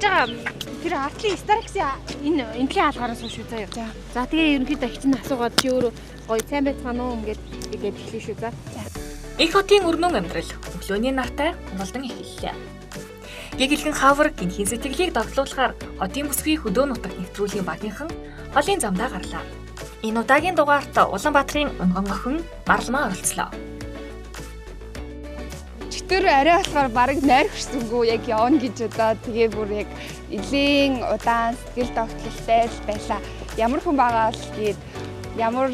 ярьж байгаа тэр артлын старакси энэ энэлийн хаалгаараас шүү заяа. За тэгээ ерөнхийдөө хичнээн асуугаад чи өөрөө гоё сайн байцгаана уу ингээд хэлээ шүү. За. Их хотын өрнөн амьдрал өглөөний нартай голдон эхэллээ. Гэгээлхэн хавар гинхийн сэтгэлийг догтлуулахаар хотын бүсгүй хөдөө нутагт нэвтрүүлгийн багийнхан холын замдаа гарлаа. Энэ удаагийн дугаарт Улаанбаатарын Унган охин Марламаа оролцлоо. Чөтгөр арай болохоор бараг найр хөшсөнгөө яг явна гэж удаа тэгээ бүр яг элийн удаан сэтгэл догтлолтой л байлаа. Ямар хүн байгаа л гээд ямар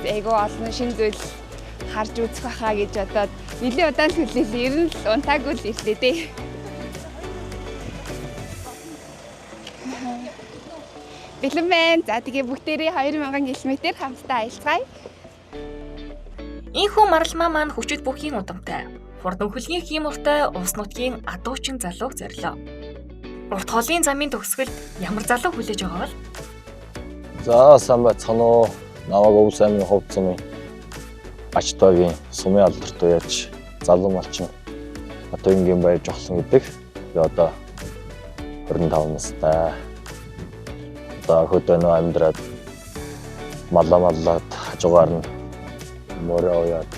айгуу олон шин зүйл харж үзэх байхаа гэж бодоод нэлийн удаан төлөөл ер нь л унтаагүй л ирлээ дээ. Бэлэн байна. За тэгээ бүгдээрээ 2000 км хамтдаа аялцгаая. Ийхүү Марламаа маань хүчит бүхийн удамтай. Хурдан хөлгийн хиймуртай ус нутгийн адуучин залууг зорилоо. Урт холын замын төгсгөлд ямар залуу хүлээж байгаа бол? За сайн байцгаана уу. Намайг Өв саймын хувьд замын Ачтогийн сумын алдарт уяач залуу малчин Батөнгийн баяр жохлон гэдэг. Би одоо 25 настай. Одоо хөдөөнөө амьдраад маллаад хажуугаар нь морь уяад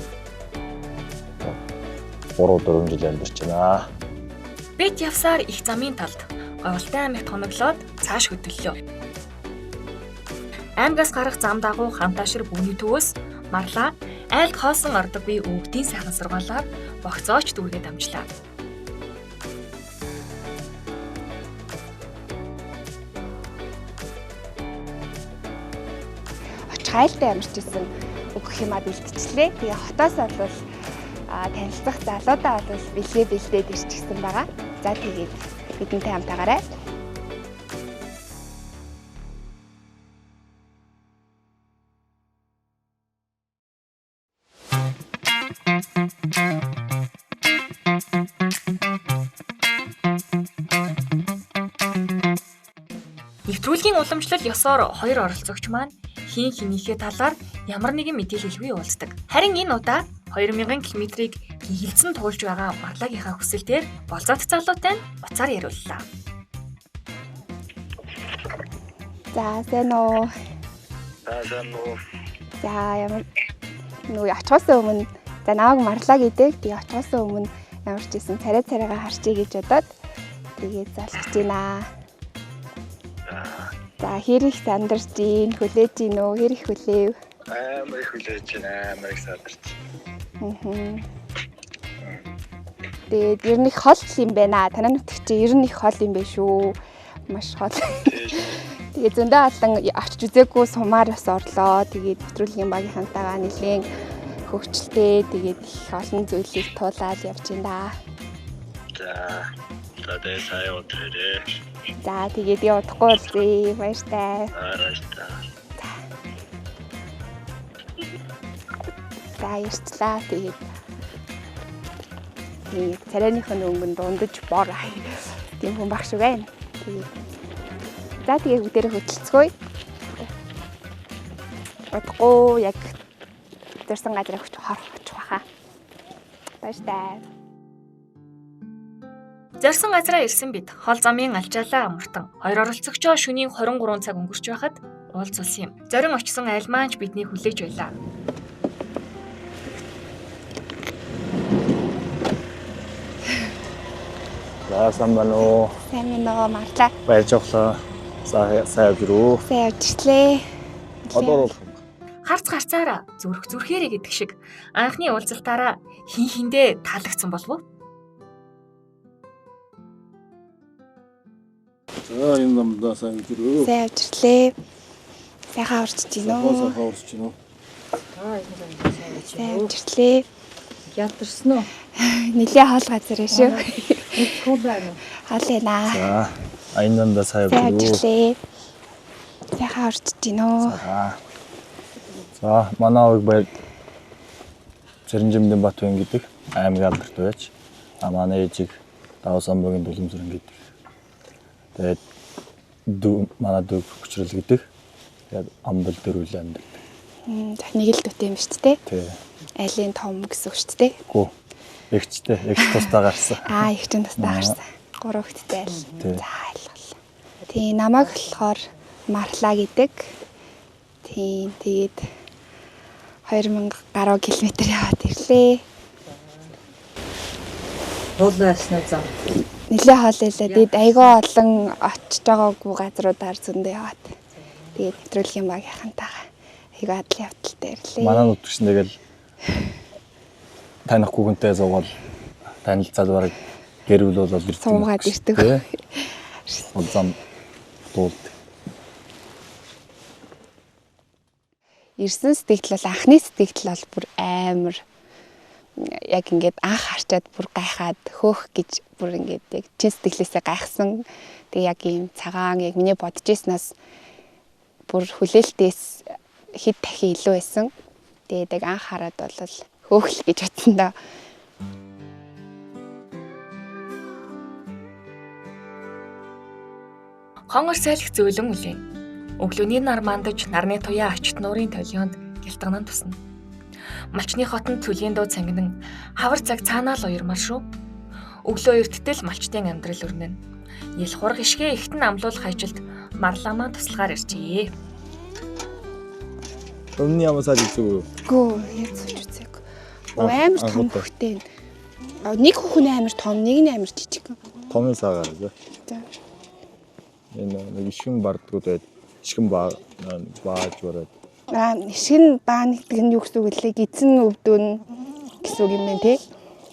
3-4 жил амьдарч байна. Бид явсаар их замын талд говьлтай аймагт хоноглоод цааш хөдлөлөө. Аймгаас гарах зам дагуу хантаашир бүхний төвөөс Марлаа айлд хоосон ордоггүй өвгдийн сайхан сургаалаар богцооч дүүргээд амжлаа. Хайлтаа ямарч исэн өгөх юмаа бэлтчихлээ. Тэгээ хотоос бол танилцах залуудаа бол бэлдээд ирчихсэн байгаа. За тэгээд бидэнтэй хамтаагаарай. Нэвтрүүлгийн уламжлал ёсоор хоёр оролцогч маань хин хинийхээ талаар ямар нэгэн мэдээлэлгүй уулздаг. Харин энэ удаа 2000 км-ийг гихэлцэн туулж байгаа Марлагийнхаа хүсэлтээр болзоот залуутай нь уцаар яриуллаа. За сайн уу. За ямар нүү очихоос өмнө за намайг Марлаа гэдэг. Тэгээ очихоос өмнө ямар ч гэсэн царайгаа харчий гэж бодоод тэгээд залгаж байна. За хэрэг сандарч ийн хүлээж ийн үү? Хэрэг хүлээв? Амар их хүлээж байна. Амар их сандарч. Тэгээд ер нь их хол юм байна. Танай нутагт чи ер нь их хол юм байна шүү. Маш хол. Тэгээд зөндөө олон очиж үзээгүй сумаар бас орлоо. Тэгээд нэвтрүүлгийн багийнхантайгаа нэлээд хөвчлээ. Тэгээд их олон зүйлийг туулаад явж байна. За тэгээд сайн өдрөө. За тэгээд би удахгүй болзъя. Баяртай. За ярьцлаа. Тэгээд царайныхын өнгөнд дундаж бор тийм хүн багш байна. Тэгээд за тэгээд бүгдээрээ хөдөлцгөөе. Удахгүй яг дөрсөн газар өгч хорч баха. Баяртай. Зорьсон газараа ирсэн бид хол замын алжаалаа амартан хоёр оролцогчоо шөнийн 23 цаг өнгөрч байхад уулзсан юм. Зорин очсон айлмаанч бидний хүлээж байлаа. Сайн байна уу? Сайн байна уу Марлаа? Баяр жохлоо. Сайн явжруу. Сайн явжлээ. Одоо Харц гарцаараа зүрхээрээ гэдэг шиг анхны уулзалтаараа хиндээ таалагдсан болов уу? За энэ намдаа сайн явжруу. Сайн явжлээ. Сайхан урчж гинөө. Сайхан урчж гинөө. Сайн явжлээ. Ядарсан уу? Нилээ хоол газар шүү. Хөө байна уу? Хоол яана. за энэ намдаа сайн Сайн явжруу. явжлээ. Сайхан урчж гинөө. За манай овыг баяр Зэрэнжимдэн Батбаян гэдэг аймгийн алдарт байж манай ээжийг Даваа самбагийн Дулымзэрэн гэдэг. Тэгээд манай дүү Хүчрэл гэдэг. Тэгээд амбал дээр үл амьдардаг. Нэг л дүүтэй юм шүү дээ. Тий. Айлын том гэсэн үг шүү дээ. Гүү. Эгчтэй, эгч тусдаа гарсан. Их ч тусдаа гарсан. 3-эгттэй л. Тий. За ойлголоо. Тий, намайг болохоор Марла гэдэг. Тий, тэгээд 2000 гаруй километр яваад ирлээ. Хол байснаа зам. Нилээ хоол байлаа. Тэгээд айгүй олон очиж байгаагүй газруудаар зөндөө яваад. Тэгээд нэвтрүүлгийн багийнхантайгаа айгүй адал явдалтай ирлээ. Манай нутгч нэгэл танихгүй хүнтэй зугаал танилцаад бараг гэрүүлэл бол ирдэг. Суугаад ирдэг. Зам дуулд. Ирсэн сэтгэл бол анхны сэтгэл бол бүр амар яг ингээд анх харчаад бүр гайхаад хөөх гэж бүр ингээд яг чин сэтгэлээсээ гайхсан. Тэг яг ийм цагаан яг миний бодож ирснаас бүр хүлээлтээс хэд дахин илүү байсан. Тэгээд яг анх хараад бол хөөхл гэж бодсон доо. Хонгор сайлх зөөлөн үлээн. Өглөөний нар мандаж нарны туяа ачт нуурын толионд гялтганан тусна. Малчны хотод цүлийн дуу цангинан хавар цаг цаанаа л уярмар шүү. Өглөө эрттэл малчтын амьдрал өрнөн. Ил хург ишгээ ихтэн амлуулах ажилд марламаа туслахаар иржээ. Өмнө ямар саад үзүү. Гүү яаж сууж үзээг. Амар том хөхтэй. Нэг хөхний амар том, нэг нь амар жижиг. Томын саагаар зөө. За. Энэ нэг ишгэн бардгууд байд. Ишгэн бааж бараад. Ишгэн баа нэгдэг нь юу гэсэн үг лээ? Гизэн өвдөн гэсэн үг юм байна те.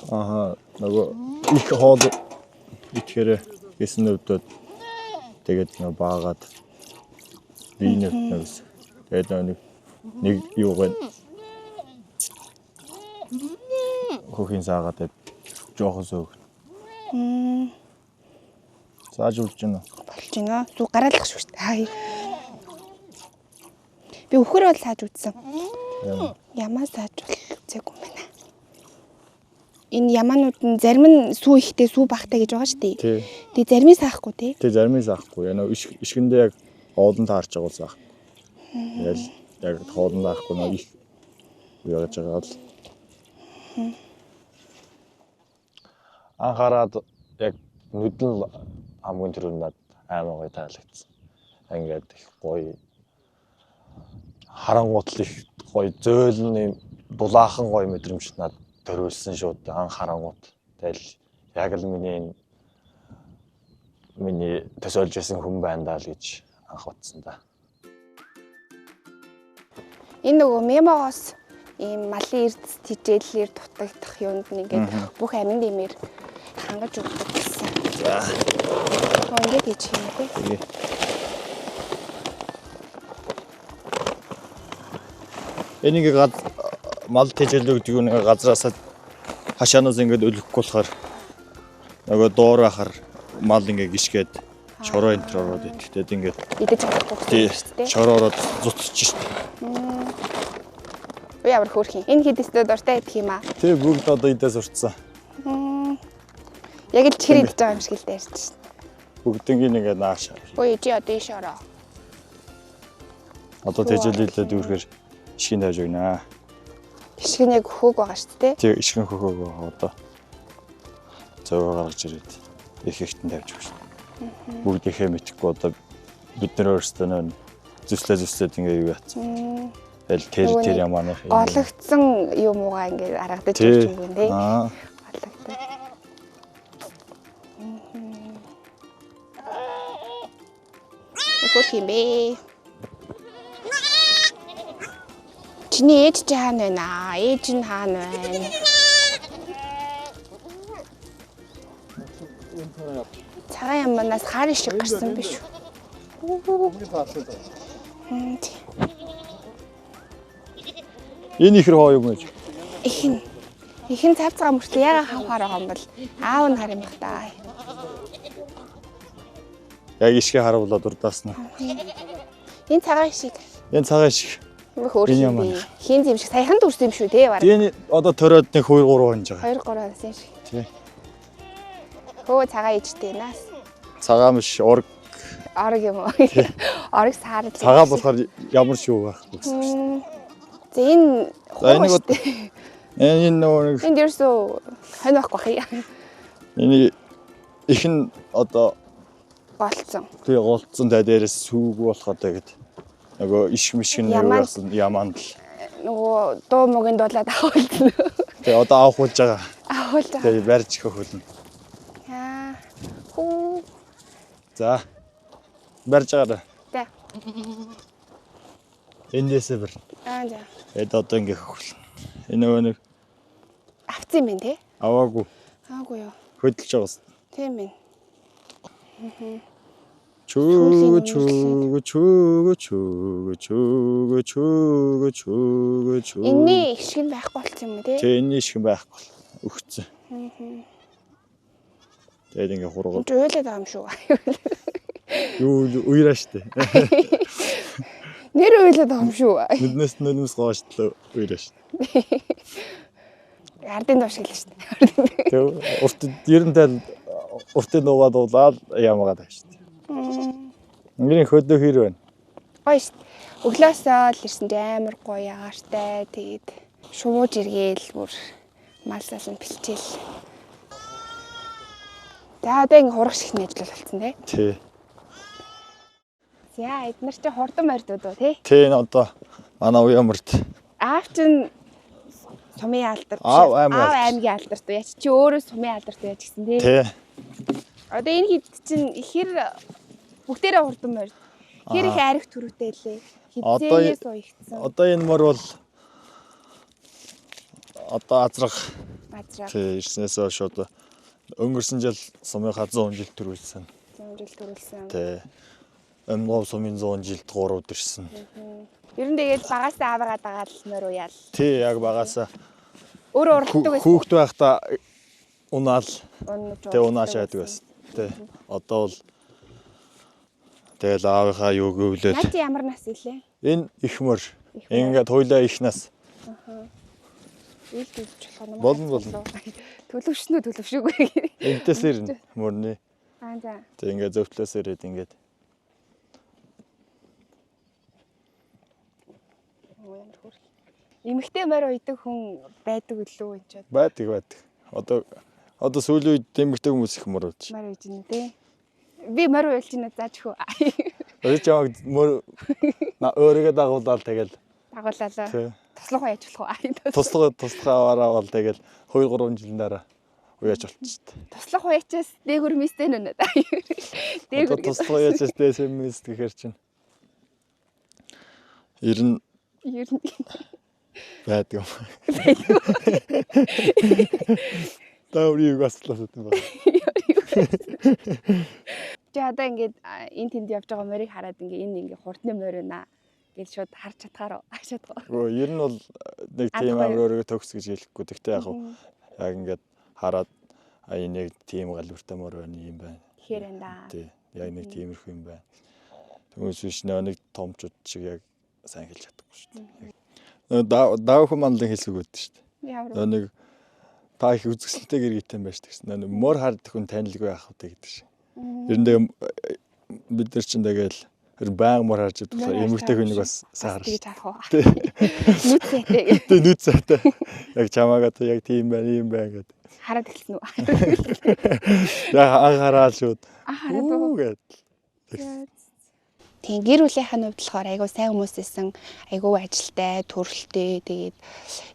Аха, нөгөө их хоол итгэрэ гисэн өвдөд тэгээд нөгөө баагаад бийнэ нэгс. Тэгээд нэг юу гэн хөхин саагаад жоохон сөг. Зааж үлж гэнэ. Болж гинэ. Зүг гараалах шүү дээ. Би өхөр бол сааж үзсэн. Ямаа сааж үзээгүй юм байна. Энэ ямаанууд нь зарим нь сүү ихтэй сүү багтай гэж байгаа шүү дээ. Тий. Тэгээ заримыг саахгүй тий. Тий, заримыг саахгүй. Яна ишгэндээ яг хоолнд таарч байгаа саах. Яг хоолнд таахгүй нэг их яаж байгаа л. Анхаарад яг нүдэн хамгийн түрүүнд над аймаг гоё таалагдсан. Ингээд их гоё харангуутл их гоё зөөлн юм дулаахан гоё мэдрэмж над төрүүлсэн шууд анх харангуут. Тэгэл яг л миний төсөөлж байсан хүн байна даа л гэж анх бодсон да. Энэ нөгөө мемогоос ийм малын эрдэс тижээллэр дутагдах юунд нь ингээд бүх амин дэмээр хангаж өгдөг гэсэн. За. Ингээд хийж юм тий. Тэгээ. Энийг мал тижээлэг гэдэг нэг газраас хашаанаас ингээд өлөхгүй болохоор нөгөө доор ахаар мал ингээд гიშгээд шороо энэ төр ороод итгэдэг ингээд идэж чадахгүй гэсэн тий. Шороо ороод зутчих шүү дээ. Ямар хөөрхин. Энэ хэдистэй дуртай идэх юм аа. Тий бүгд одоо идээс уртсан. Яг л чихэр идэж байгаа юм шиг л дээрч шин. Бүгднийг ингээд нааш. Ой чи одоо ийш ороо. Одоо тижээлэлээ дүүрхээр ишгэн тавьж өгнө. Ишгэн яг хөөг байгаа шүү дээ. Тий ишгэн хөхөөгөө одоо зөөгөө гаргаж ирээд их ихтэн тавьж өгнө. Бүгд ихээ мэдэхгүй одоо бид нэр өөрсдөө нөө зүслээд ингээ юу яатсан. Тэгэл тэр ямаа Гологдсон юм уугаа ингээ аргадаж ирж юм байна тий. Гологдсон. Хөрх юм бэ? Чиний ээж чи хаана байна? Ээж нь хаана байна? Цагаан яманаас хар шиг гарсан биш үү? Энэ ихэр хоо юм гэж. Ихэн цав цагаан мөртлөө яга хавхаар байгаа юм бол аав нь хар юм бах та. Яг ишгэ харуулаад урдаас нь. Энэ цагаан шиг. Энэ цагаан шиг. Хин зэм шиг саяхан дүрсэн юм шүү те бараг. Энэ одоо тороод нэг 2-3 хонж байгаа. 2-3 хонс юм шиг. Тий. Хөө цагаан ээжтэй наас. Цагаан биш орг Орг юм уу? Орг саар. Цагаан болохоор ямар шүү байхгүй гэсэн. За энэ энэ нөгөө энэ дэрсөө хань байхгүй бах. энэ их нь одоо голцсон. тий голцсон та дээрээс сүүг болохоо тэгээд нөгөө иш мишг нэрсэн ямаанд л Нөгөө дуу мөгийн дуулаад авуулсан. тэгээ одоо авахулж байгаа. Авуулж байгаа. Тэгээ барьж өгөх хөлн. Аа. Хүү. За. Барьж байгаарай. Тэ. Эндээсээ бэр. Аа за. Эд одоо ингээ хөлн. Энэ нөгөө нэг Авцсан юм те. аваагүй Аагүй юу. хөдөлж байгаас. Тийм ээ. Чүг чүг чүг чүг чүг чүг чүг чүг. Энэний ишг нь байхгүй болсон юм уу те? Тэ энэ шиг байхгүй өгцөн. Тэгээд ингээ хургал. Жуулаад байгаа юм шүү. Юу уйраа штэ. Нэр уйлаад байгаа юм шүү. Нүднээс нүмс гооштлоо уйраа штэ. Ардын дуу шиг л штэ. Тэг урт ерөнтэй уртын дуугаа дуулаад ямаагаад байна штэ. Ингээд хөдөө хэр байна. Гоё штэ. Өглөөсөө л ирсэн чи амар гоё агаартай. Тэгээд шууж иргээл бүр малсаалан бэлчээл. За одоо ингээ хурах шиг нэжлэл болсон тий. Тий. За эднэр чи хурдан морьдууд уу тий. Тий энэ одоо манай уямарт. Аав чин сумын алдар. Аав аймгийн алдарт уу яч чи өөрөө сумын алдарт уу яч гэсэн тий. Тий. Одоо энэ хэд чинь ихэр бүгдээрээ хурдан морьд. Хэр их ариг төрүүтэй лээ. Хизээс уягдсан. Одоо энэ мөр бол одоо азрах. Тий ирснээс шууд өнгөрсөн жил сумынхаа 100 жил төрүүлсэн. 100 жил төрүүлсэн. Тий. Өмнө сумын 100 жилд 3 өдөрсөн. Ер нь тэгээд багасаа аваагаад байгаа л морь уяал. Тий яг багасаа Өөрөө уралдаг байсан. Хүүхэд байхдаа унаал. Тэг унааш байдаг байсан. Тий. Одоо бол тэгэл аавынхаа юу гэвлээд. Наад ямар нас илээ? Энэ их мөр. Ингээд хойлоо их нас. Ил төлж болох юм. Болно. Төлөвшнө төлөвшөөгүй. Энтэс ирнэ мөрний. Аа за. Тэг ингээд зөвтлөөс ирээд ингээд. Эмэгтэй морь уйдаг хүн байдаг үлээ энэ ч. Байдаг. Одоо сүүлийн үед эмэгтэй хүмүүс их мөр ууж. Морь уйж байна те. Би морь уйлж байна зааж хөө. Өөрөж яваг мөр өөрийгөө дагуулаад тэгэл. Дагууллаа. Туслах яаж болох вэ? Туслахаараа бол тэгэл 2-3 жилийн дараа уяаж болчихсон. Туслах уячаас дээгүр мистэ нэ. Дээгүр туслах уячаас дээсэм мист гэхэр чинь. Ер нь байдаг юм. Тааврыг аслаад юм байна. Чи одоо ингээд энэ тэнд явж байгаа морийг хараад ингээд энэ ингээд хурдны морь байна гэж шууд харж чадхаар хаашаадгаа. Ер нь бол нэг тийм өөрийгөө төгс гэж хэлэхгүй. Тэгтээ яг ингээд хараад энэ нэг тийм галбиртай морь байна юм байна. Тэгэхээр энэ да. Тий. Яг нэг тиймэрхүү юм байна. Тэгмээс биш нэг томчууд шиг яг сайн хэлж чадахгүй шүү дээ. Даав хүмүүнлэн хэлсэг үүдэн шүү дээ. Ямар нэг та их үзэсгэлэнтэй гэргийтэй байж тэгсэн. Нэг мөр хардаг хүн танилгүй яах вэ гэдэг шиг. Эрэндээ бид нар чинь тэгэл баян мөр харж идэх болохоор эмэгтэй хүнийг бас сайн гэж харах уу. Нүд сайтай. Тэ нүд сайтай. Яг чамаагаа яг тийм байна юм байна гэдэг. Хараад эхэлсэн үү? Яг анхаарал шууд. Хараад уу гэдэг. Тийм гэр бүлийнхэн хувьд болохоор айгүй сайн хүмүүс байсан, айгүй ажилтай, төрөлтэй, тэгээд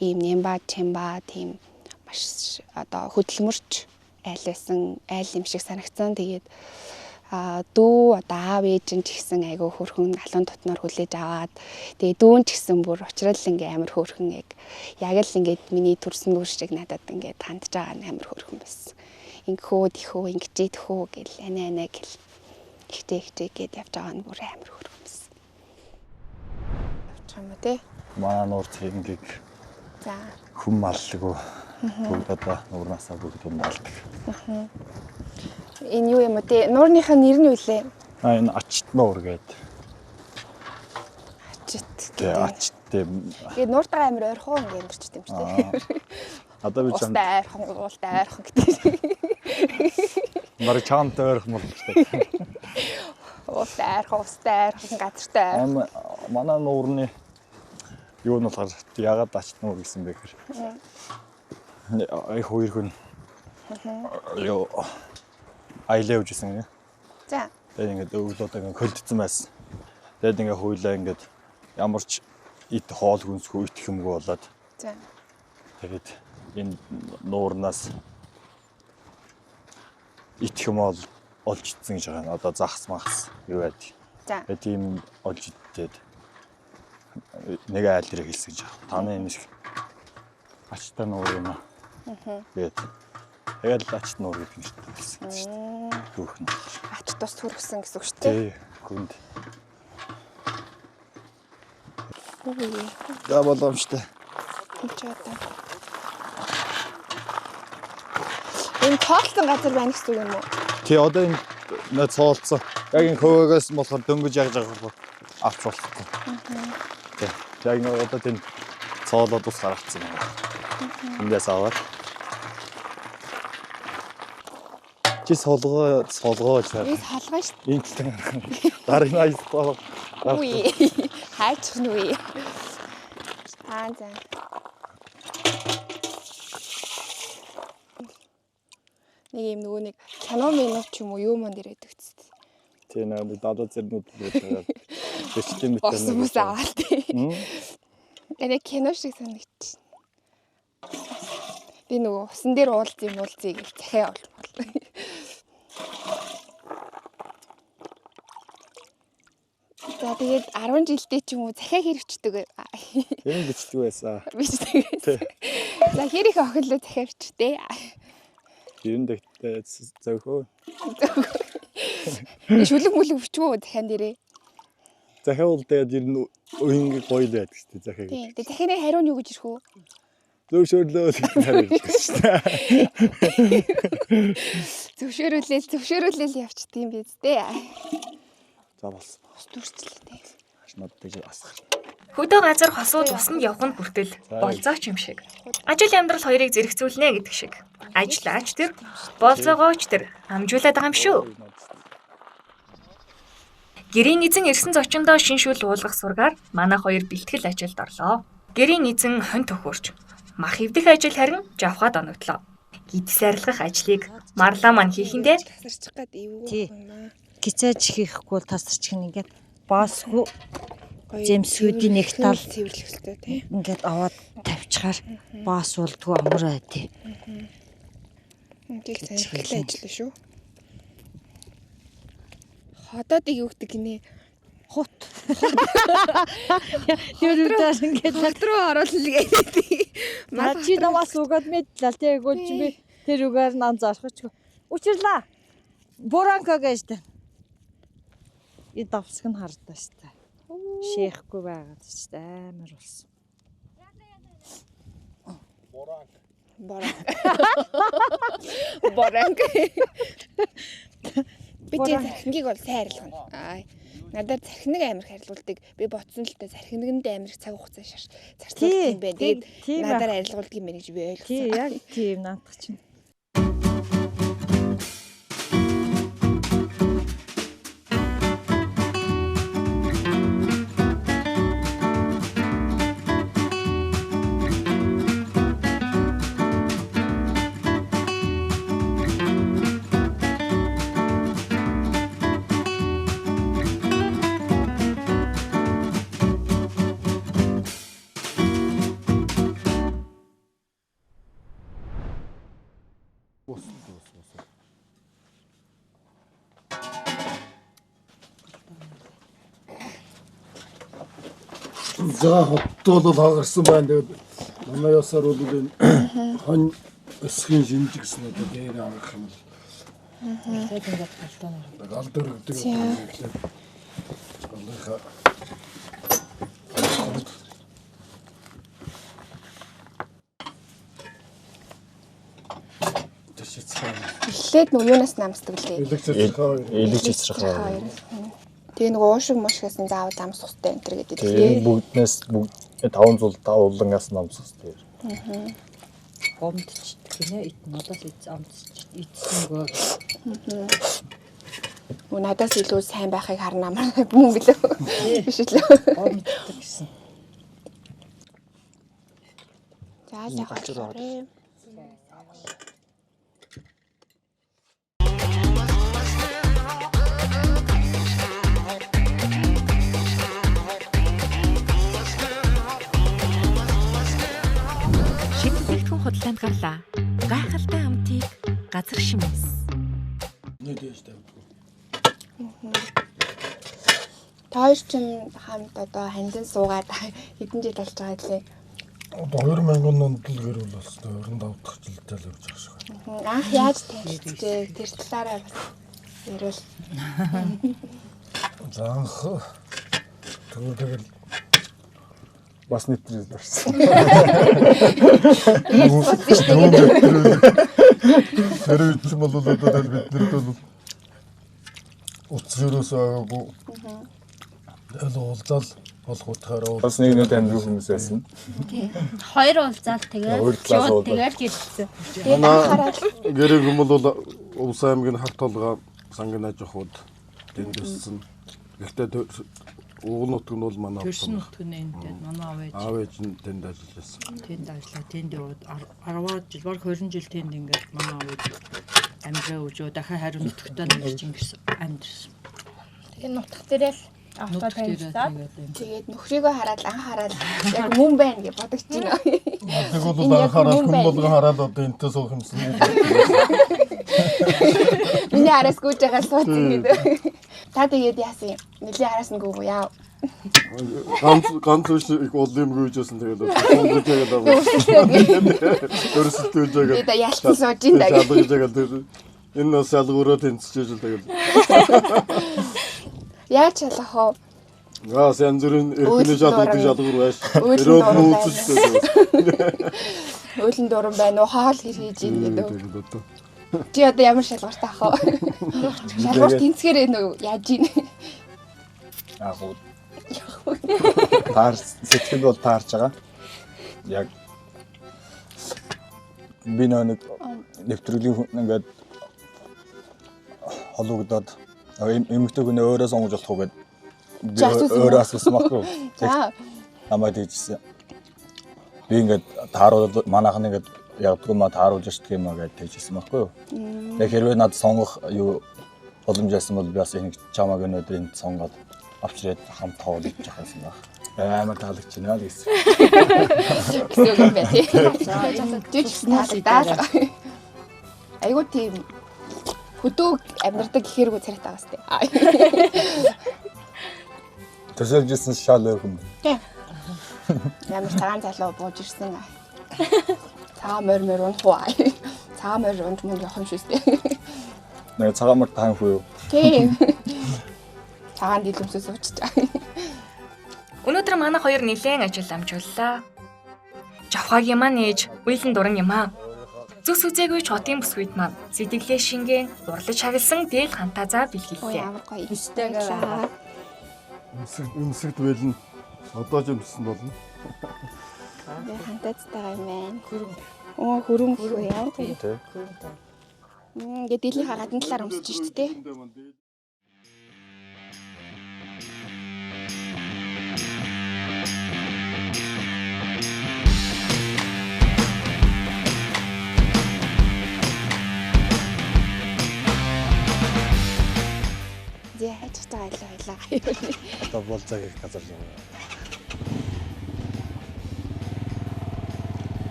ийм нямба чимба тийм маш одоо хөдөлмөрч айл байсан, айл юм шиг санагцсан. Тэгээд дүү одоо аав ээж нь ч гэсэн айгүй хөөрхөн алуун дотноор хүлээж аваад тэгээд дүүн ч гэсэн бүр уучрал ингээ амар хөөрхөн яг л ингээд миний төрсөн дүү шиг надад ингээд хандж байгаа нь амар хөөрхөн байсан. Ингэхөө тийхөө ингэжээдхөө гэл анаа гэл ихтэй гээд явж байгаа нь бүр амар хөргөмс. Явж байгаа юм тий. Манай нуур цэнгийг. За. Хүм маллгүй. Бүгд одоо нуурнаасаа бүгд хүм малдаг. Энэ юу юм уу тий? Нуурныхаа нэр нь юу лээ? Энэ ачт нуур гэдэг. Ачт. Тий, ачт. Тэгээд нууртайгаа амар ойрхон ингэ амьдэрчтэй юм шүү дээ. Одоо би чам. Уултай ойрхон гэдэг. Бараг чамтай ойрхон бол шүү дээ. Устай газартай. Манай нуурны юу нь болохоор ягаад ачт нуур гэсэн бэ гэхээр. Ай хоёр хүн. Ёо. аялаа явжсэн гинэ. За. Тэгээд ингээд өглөөд ингээд хөлдсөн байсан. Тэгээд ингээд хуйлаа ингээд ямар ч ит хоол хүнсгүй идэх юмгүй болоод. За. Тэгээд энэ нуурнаас идэх юм олж идсэн гэж байгаа. Одоо захс махс юу байд. За. Тэгээд тийм олж идээд нэг айл дээр хэлсэн гэж байгаа. Таны энэ шиг ачтаа нуур юм аа. Тэгээд тэгэл ачт нуур гэдэг нь хэлсэн шүү дээ. Түүхэн. Ач тус төрсөн гэсэн үг шүү дээ. Тий, хүнд. Үгүй. За боломжтой. Хэлж одоо. Энэ цоолсон газар байна гэсэн үг юм уу? Тий, одоо энэ цоолцсон. Яг энэ хөвөөгөөс болохоор дөнгөж яаж байгаа авч болохгүй. Тий. Яг нэг одоо тийм цоолоод ус гаргацсан юм. Эндээс аваад. Чи солгоо чаа. Би салгаа шүү. Энд л гарын айстаа. Үгүй. Хайчих нь үгүй. За. Нэг юм нөгөө нэг кино минут ч юм уу юу манд ирээд өгцөө. Тий, нэг дадаа зэрнүүд байдаг. Тэсчэн мэт Бос бус аваад тий. Энэ кино шиг санагдчих. Би нөгөө усан дээр уулзъя гэж захиа олбол. За тэгээд 10 жилдээ ч юм уу захиа хэрэгчдэг. Энэ бичдэг байсан. Бичдэг. За хэр их охинлоо захиа бичдэг. Юм дэхтэй зөөхөө. Шүлэг мүлэг бичвүү захиан дээрээ. Захиа бол тэгээд ер нь уянг гоё л байдаг шүү дээ захиа. Тийм. Тэгээд захианы хариу нь юу гэж ирэх үү? Зөвшөөрлөө гэж харагдаж байна. Зөвшөөрүүлээл явчихдаг юм биз дээ. За болсон. Ус дүрчлээ. Ашнуудтай асах. Хөдөө газар хосууд усанд явах нь хүртэл болзооч юм шиг. Ажил амьдрал хоёрыг зэрэгцүүлнэ гэдэг шиг. Ажиллаач тэр, болзоогооч тэр амжуулаад байгаа юм шүү. Гэрийн эзэн ирсэн зочиндоо шиншүүл уулгах сургаар манайх хоёр бэлтгэл ажилд орлоо. Гэрийн эзэн хонь төхөөрч мах эвдэх ажил харин жавхаад оногдлоо. Гидс арилгах ажлыг марлаа маань хийхэндээ Тасарчих гад эвгүй юм аа. Гизээж хийхгүй бол тасарчих нь ингээд боосгүй зэмсгүүдийн нэг тал цэвэрлэхтэй тий. ингээд аваад тавьчихаар боос болдгоо амар байдیں۔ Ингээд цэвэрлэх ажил шүү. Ходоодыг юу гэдэг гинэ? Хут. Тэрүүдээс ингээд Хот руу оруулна гэдэг. маа чи намаас угаад мэдлээ тэгвэл чи би тэр үгээр нан зархачгүй. Учирлаа. Буранка гэжтэй. И давсаг нь хардаа штэ. Шийхгүй байгаад штэ амар болсон. Боранг. Би тэр захингийг бол сайн арилгана. Аа. Надад захиныг амар харилуулдаг. Би ботсон л та захинэгнд амар их цаг хугацаа шарч зарцуулдаг юм байна. Тэгээд надад арилгуулдаг юм байна гэж би ойлгосон. Тий, яг тийм наадах чинь. За хотод бол хагарсан байна. Тэгээд манай ясаар бол энэ хонь өсгийн шинжиг гэсэн одоо дээр авах юм бол. Тэгээд ингээд галдуу гэдэг юм. Аллаха. Эхлээд нөгөө юунаас намсдаг лээ. Элэг цэцрэх. Тэгээ нөгөө уушиг мушгаас нь заавал амсах хэрэгтэй энэ төр гэдэг. Тэгээ бүгднээс 500 улангаас намсах хэрэгтэй. Гомдч гинэ надаас идсэнгөө. Надаас илүү сайн байхыг харна маа мөн гэлээ. Биш үү? Гомддаг гэсэн. За яах вэ? газар шимээс. Нэгдэж тавь. Тойр чинь хамт одоо ханилан суугаад хэдэн жил болж байгаа лээ. Одоо 2000 онд л гэрүүл болсон. 25 дахь жилдээ л явж байгаа шиг. Анх яаж танилцжээ? Тэр талаараа бас ярил. За анх тэгэл Бас нэтрэл барьсан. Тэр үуч бол одоо бид нарт бол уцрөөс агаагүй. Тэгэл уулзаал болох утгаараа Бас нэг нэг амир хүмүүс байсан. Хоёр уулзаал тэгээд Уулзаал тэгээд гэлсэн. манай гэрэг юм бол Увс аймгийн Харт толгой сангийн аж ахуйд дэндсэн. Гэхдээ уул нутг нь бол манай Төрсөн нутгийн тэнд манай аав ээж нь тэнд ажилласан. тэнд ажиллаа. Тэнд яваад 10 жил, баг 20 жил тэнд ингээд манай аав ээж амьдраа өжөө дахиад хариу нутагтаа нэрч ингэсэн амьдэрсэн. Тэгээд нутаг дээрээ л автоо танилцаад Тэгээд нөхрийгөө хараад анх хараад яг мөн байна гэж бодож байна. Тэгвэл анхаарал хүн болгон хараад одоо энтэй суух юмсан. Миний араас гүйж байгаа суудсан гэдэг. Та тэгээд яасан юм? Нилийн араас нь гүв яа. Ганц их бол юм гүйжсэн тэгээд сонгож байгаа. Төрсөлтүүлж байгаа. Тэгээд ялтан сууж ин даа. Шалгаж байгаа. Энэ нас шалгуураа тэнцэж л тэгээд. Яаж шалгах вэ? Гаас янз бүрийн эрхний шалгуур шалгуур байж. Өөрөөр Өрөөд нь нүүцэлтэй. Өөлн дуран байна уу? Хоол хэр хийж ийн гэдэг. Чи одоо ямар шалгууртай ах вэ? Шалгуур тэнцгэр ээ нү яаж ийн? Яг уу. Таар сэтгэл бол таарж байгаа. Яг би нэг нэвтрүүлгийн ингээд хологдоод эмэгтэй хүн өөрөө сонгож болох уу гэд би өөрөө асуусан байхгүй. За. Намайг дийжсэн. Би ингээд тааруулаад манайхан ингээд ягдгүй маа тааруулж штг юм аа гэж тэгжсэн байхгүй юу. Яг хэрвээ надад сонгох юу боломж байсан бол би бас энийг чамаг өнөөдөр энд сонгоод авчирээд хамт тоолж явах байсан баг. Амар таалагч байна л гэсэн. Гэсэн юм байна тий. Жижигсэн таалагдаа. Айгуу тийм хөдөөг амьдрдаг гэхэргүй царайтай байгаас тий. Төсөлжсэн шал өрхөн. Тий. Ямар цагаан залуу бууж ирсэн. Цагаан морь унах уу? Цагаан морь унах мөн явах юм шүүс тий. Нэг цагаан морь таан хүү юу? Тий. Цагаан дэлгэмсээс уучж байгаа. Өнөөдөр манай хоёр нэлээд ажил амжууллаа. Жавхагийн маань ээж уйлан дуран юм аа. Зүс үзээгүй ч хотын бүсгүйд маань сэтгэлээ шингэн дурлаж хагалсан дээл хантазаа бэлгэллээ. Ямар гоё истэгээ. Өмсөгд байлна. Одоо ч өмссөн болно. Би хантацтай юм байна. Оо хөрөнгө хөө ямар гоё. Тэ. Ингээд дийлийнхаа гадна талаар өмсөж штэ тий. Зэ хачтай байлаа. Одоо болцоог их газар л.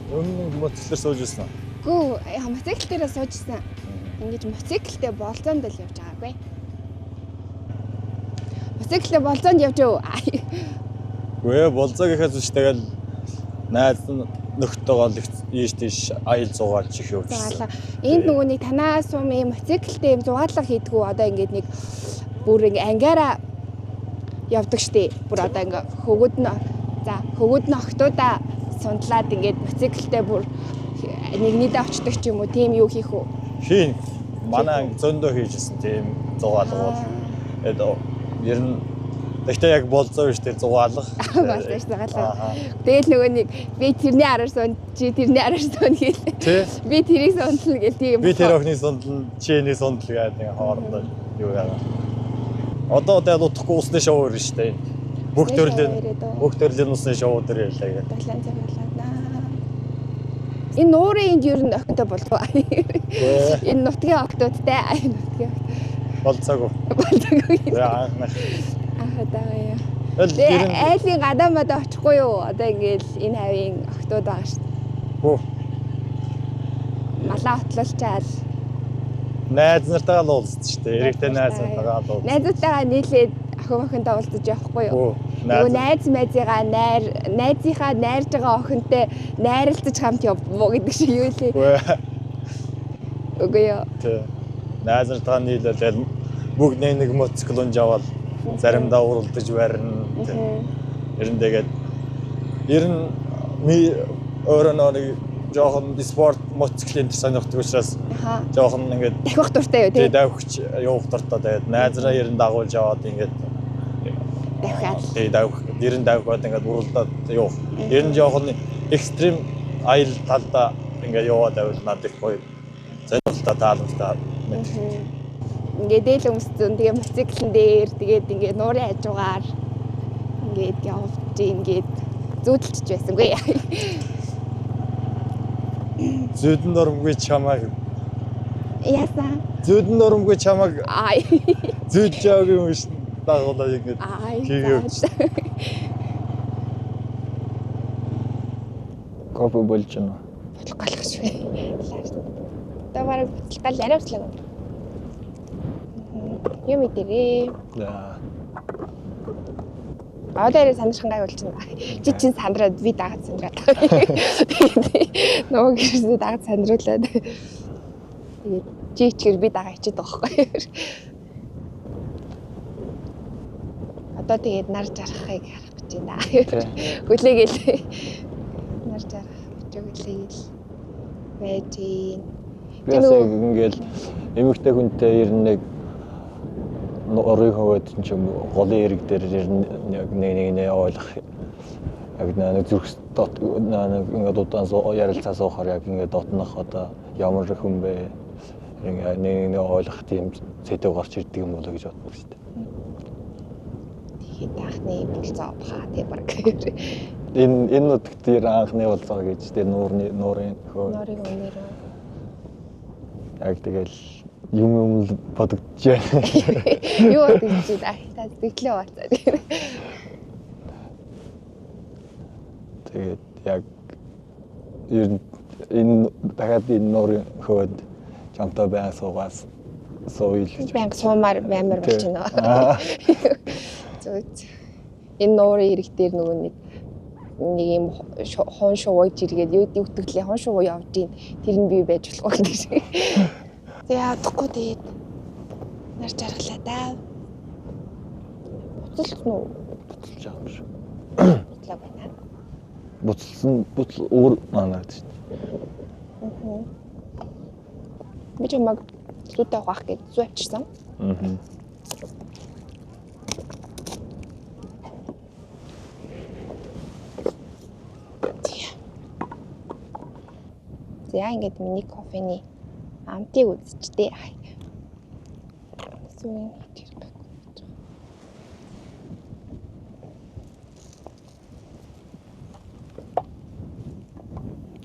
Өмнө мотоциклээр сууж ирсэн. Гүү мотоцикл дээрээ суужсэн. Ингээд мотоциклтэй болзоонд л явж байгаагүй. Мотоциклтэй болзоонд явж юу? Гээ болцоог ихээс биш тэгэл найз нөхдөөгөө л ийш тийш аял зугаалж их явуулсан. Энд нөгөө нэг танаа сум юм мотоциклтэй юм зугаалга хийдгүү одоо ингээд нэг бүр ингээ ангаараа явдаг штеп. Бүр одоо ингээ хөвгөд нь октоудаа сундлаад ингээд мотоциклтэй бүр нэгнийдээ очдог ч юм уу тийм юу хийх үү? Хийн. Манай зөндөө хийжсэн тийм зугаалгууд. Ер нь тэгтээ яг болцоо биш тэр зугаалга. Болцоо зугаалга. Тэгэл нөгөө нэг би тэрний араар суун чи тэрний араар суун гээл. Би тэрийг сундлаа гээл тийм. Би тэр охины сундлал чиний сундлал гэдэг нэг хоорондоо юу яагаа. Одоо тэгээд утахгүй усны шоу ирнэ шүү дээ. Бүх төрлийн усны шоу дээр ялаа гэх. Талан цагаалаа. Энэ нуурын энд ер нь огтой болов. Энэ нутгийн октодтай. Энэ нутгийн болцоогүй. болцоогүй. Яа. Ахадаа. Айлын гадаамад очихгүй юу? Одоо ингээд энэ хавийн охтууд байгаа шүү дээ. Хөө. Малаа отлуулчаал. Найз нартайгаа л уулзсан шүү дээ. Эрэгтэй найз нартайгаа л уулзсан. Найзуудтайгаа нийлээд охин охинтой уулзаж явахгүй юу? Нөгөө найзынхаа найзынхаа найрж байгаа охинтой найралцаж хамт явбуу гэдэг шиг юу лээ. Үгүй юу. Тэ. Найз нартайгаа нийлээд бүгд нэг мотоцикл унж аваад заримдаа уралдаж барина. Ер нь тэгээд ер нь өөрөө нэг жоохон спорт мотоциклийн сонирхдаг учраас жоохон ингээд давхих дуртай юу тий. Давхич явах дуртай тэгээд найзраа ер нь дагуулж аваад ингээд давхаад. Тэгээд ер нь давхаад ингээд уралдаад явах. Ер нь жоохон экстрим аял талдаа ингээд яваад байвал надад их гоё сонирхолтой таалагдаад мэдээ. Ингээд дээл өмссөн тэгээ мотоциклэн дээр тэгээд ингээд нуурын хажуугаар ингээд явж ингээд зүүдэлж байсангүй. Зүйдэн дормгүй чамайг яасан? Зүйдэн дормгүй чамайг зүйж яваагийн юм шиг дагуулаа ингэж хийгээвч. Кофе болж байна. Бодлогоолох шүү. Одоо бараг бодлогоол арай өслөг. Юм идэрээ. Одоо сандрахын гай болж байна. Чи чин сандраад би дагаад сандраад. Нөгөө гэрээ дагаад сандруулаад. Тэгээд чи ичгэр би дагаа ичээд байгаа байхгүй. Одоо тэгээд нар жарахыг харах гэж байна. Хүлээгээл. Нар жарах хүлээгээл. Вэжин. Ясаг ингээл эмэгтэй хүнтэй ер нь нэг орой хаваад ч юм голын эрэг дээр яг нэг ойлгох яг нэг зүрх дот нэг ингээд удаан ярилцаа суухаар яг ингээд дотнох одоо ямар хүн бэ ингээд нэг ойлгох тийм зэтэв гарч ирдэг юм болоо гэж боддог шүү дээ. Тэгээд анхны болцоо бахаа тий баг. Энэ нутагт тэр анхны болцоо гэж тэр нуурын хөө. Нуурын өнөр. Яг тэгэл юм бодогдож байна. Юу бодогдож байна? Та сэтгэлээ бацаа. Тэгээд яг ер нь энэ дахиад энэ нуурын хөөд чамтай байн суугаас сууил. Банк суумаар баймар болж байна. Зөв. Энэ нуурын ирэх дээр нөгөө нэг юм хон шууж иргээд юу дүүтгэлээ хон шуу явж ийн тэр нь би байж болохгүй гэдэг шиг. Яадахгүй тэгээд нар жаргалаа да. Буцалсан уу? Буцалж байгаа юм шиг. Буцлаа байна. Буцал өөр манаад шүү дээ. Би ч юмаг зүтэй хаах гэж зүү авчирсан. За ингээд миний кофений амтыг үзчихтэй. Сүүн хэрэг.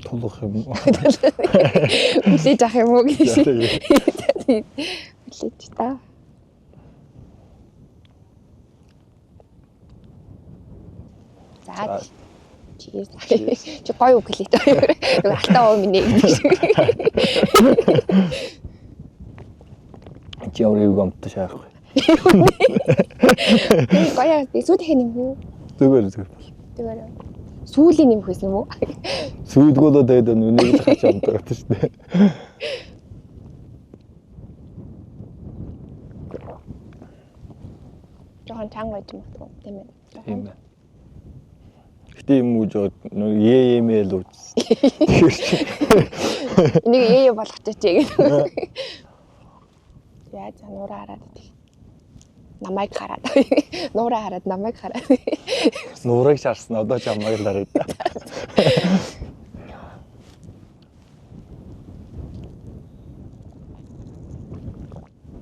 Тулах юм. Хүлээж авах юм уу гэж. Хүлээж та. За. Чи гоё үгэлээ. Нэг алтаа уу минь нэг. Чи өөрөө юу гомдож шаах вэ? Гоё би сүйдэх юм уу? Зүгээр. Сүүлийн нэмэх байсан юм уу? Сүйдгүүлээ дээд нүнийг л хачаад байгаа шүү дээ. Жохон чанга байж магадгүй тийм ээ. Тийм ээ. Гэтэ юм уу жоо ЕМЛ үү. Энийг ээ болгочих чиг. Яа за нураа хараад идэх. Намайг хараад. Нураа хараад намайг хараад. Нуурыг шаарсан одоо ч амайг л хараад.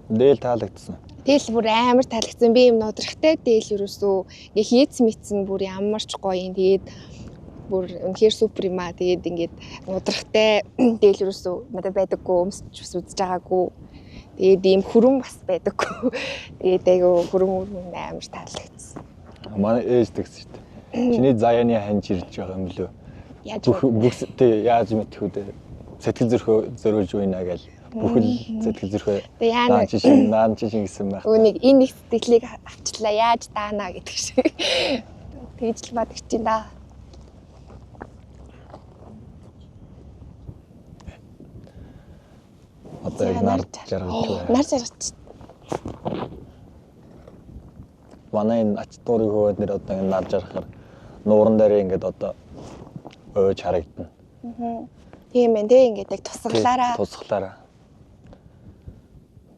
Дээл таалагдсан. Дээл бүр амар таалагдсан. Би юм нудрахтай дээл юусоо ингээ хийц мэтсэн бүр ямар ч гоё юм. Тэгээд бүр үнэхээр супер юм аа. Тэгээд ингээд нудрахтай дээл юусоо надад байдаггүй өмсч үзэж байгаагүй. Тэгээд ийм хүрэн бас байдаггүй. Тэгээд айгу хүрэн амар таалагдсан. Манай ээж тэгсэн шүү дээ. Чиний заяаны ханж ирж байгаа юм лөө. Яаж Бүх тий яаж мэдэх үү дээ. Сэтгэл зөрхөө зөрүүлж байна гэж бүхэл сэтгэл зөрхөө наан чишин гэсэн байх. Үүнийг энэ их сэтгэлийг авчлаа яаж даана гэдэг шиг. Тэгж л бодож чинь да. Одоо яг нар жаргаж байна. Нар жаргаж. Манай энэ ач туурын хөвөд нэр одоо ингэ нар жаргахаар нууран дээр ингээд одоо өөж харагдана. Тийм ээ тэг ингээд яг тусглаараа. Тусглаараа.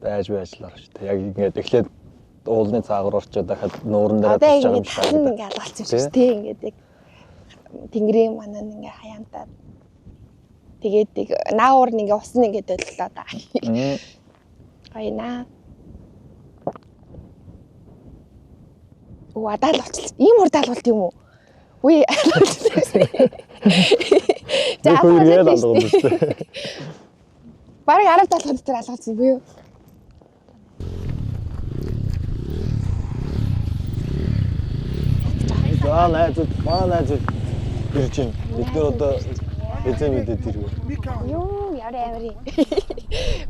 Байж л орч. Яг ингээд эхлээд уулны цаагаар орчоо дахиад нууран дээр тусж байгаа юм шиг байна. Ингээд алгалцсан шүү дээ. Ингээд яг тэнгэрийн манаа ингээд хаяантаад тэгээд нэг наавар нэг усны ингээд боллоо да. Гайна. Оо даал болчихлоо. Ийм ур даалгалт юм уу? Үгүй. За хоёргээд алгав юм шүү дээ. Бараг 10 даалгалт дээр алгацсан буюу. За найз ирж байна. Бид нэр одоо эзэн мэдээд ирв. Юу яри.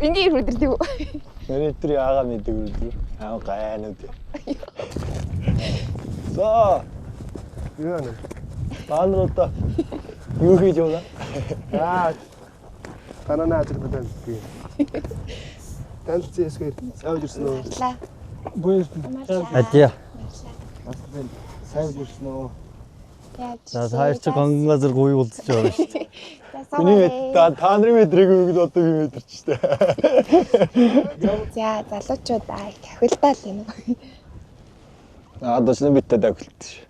Миний ирвэрдэг үү? Миний тэр яага мэддэг үү? Аа гайнууд. За. Юу нэ? Таанруудаа юу хийж яваа? Танаа наажир байна би. Танцэсгээр авж ирсэн үү? Бүүс. Адья. Сайн ирсэн үү? За хоёр ч гонгозор гуй уулзч байгаа шүү дээ. Миний та нарын мэдрэг өгд одоо би мэдэрч штэ. За залуучууд тавилтаа л юм. Дашны битээ тавилт ш.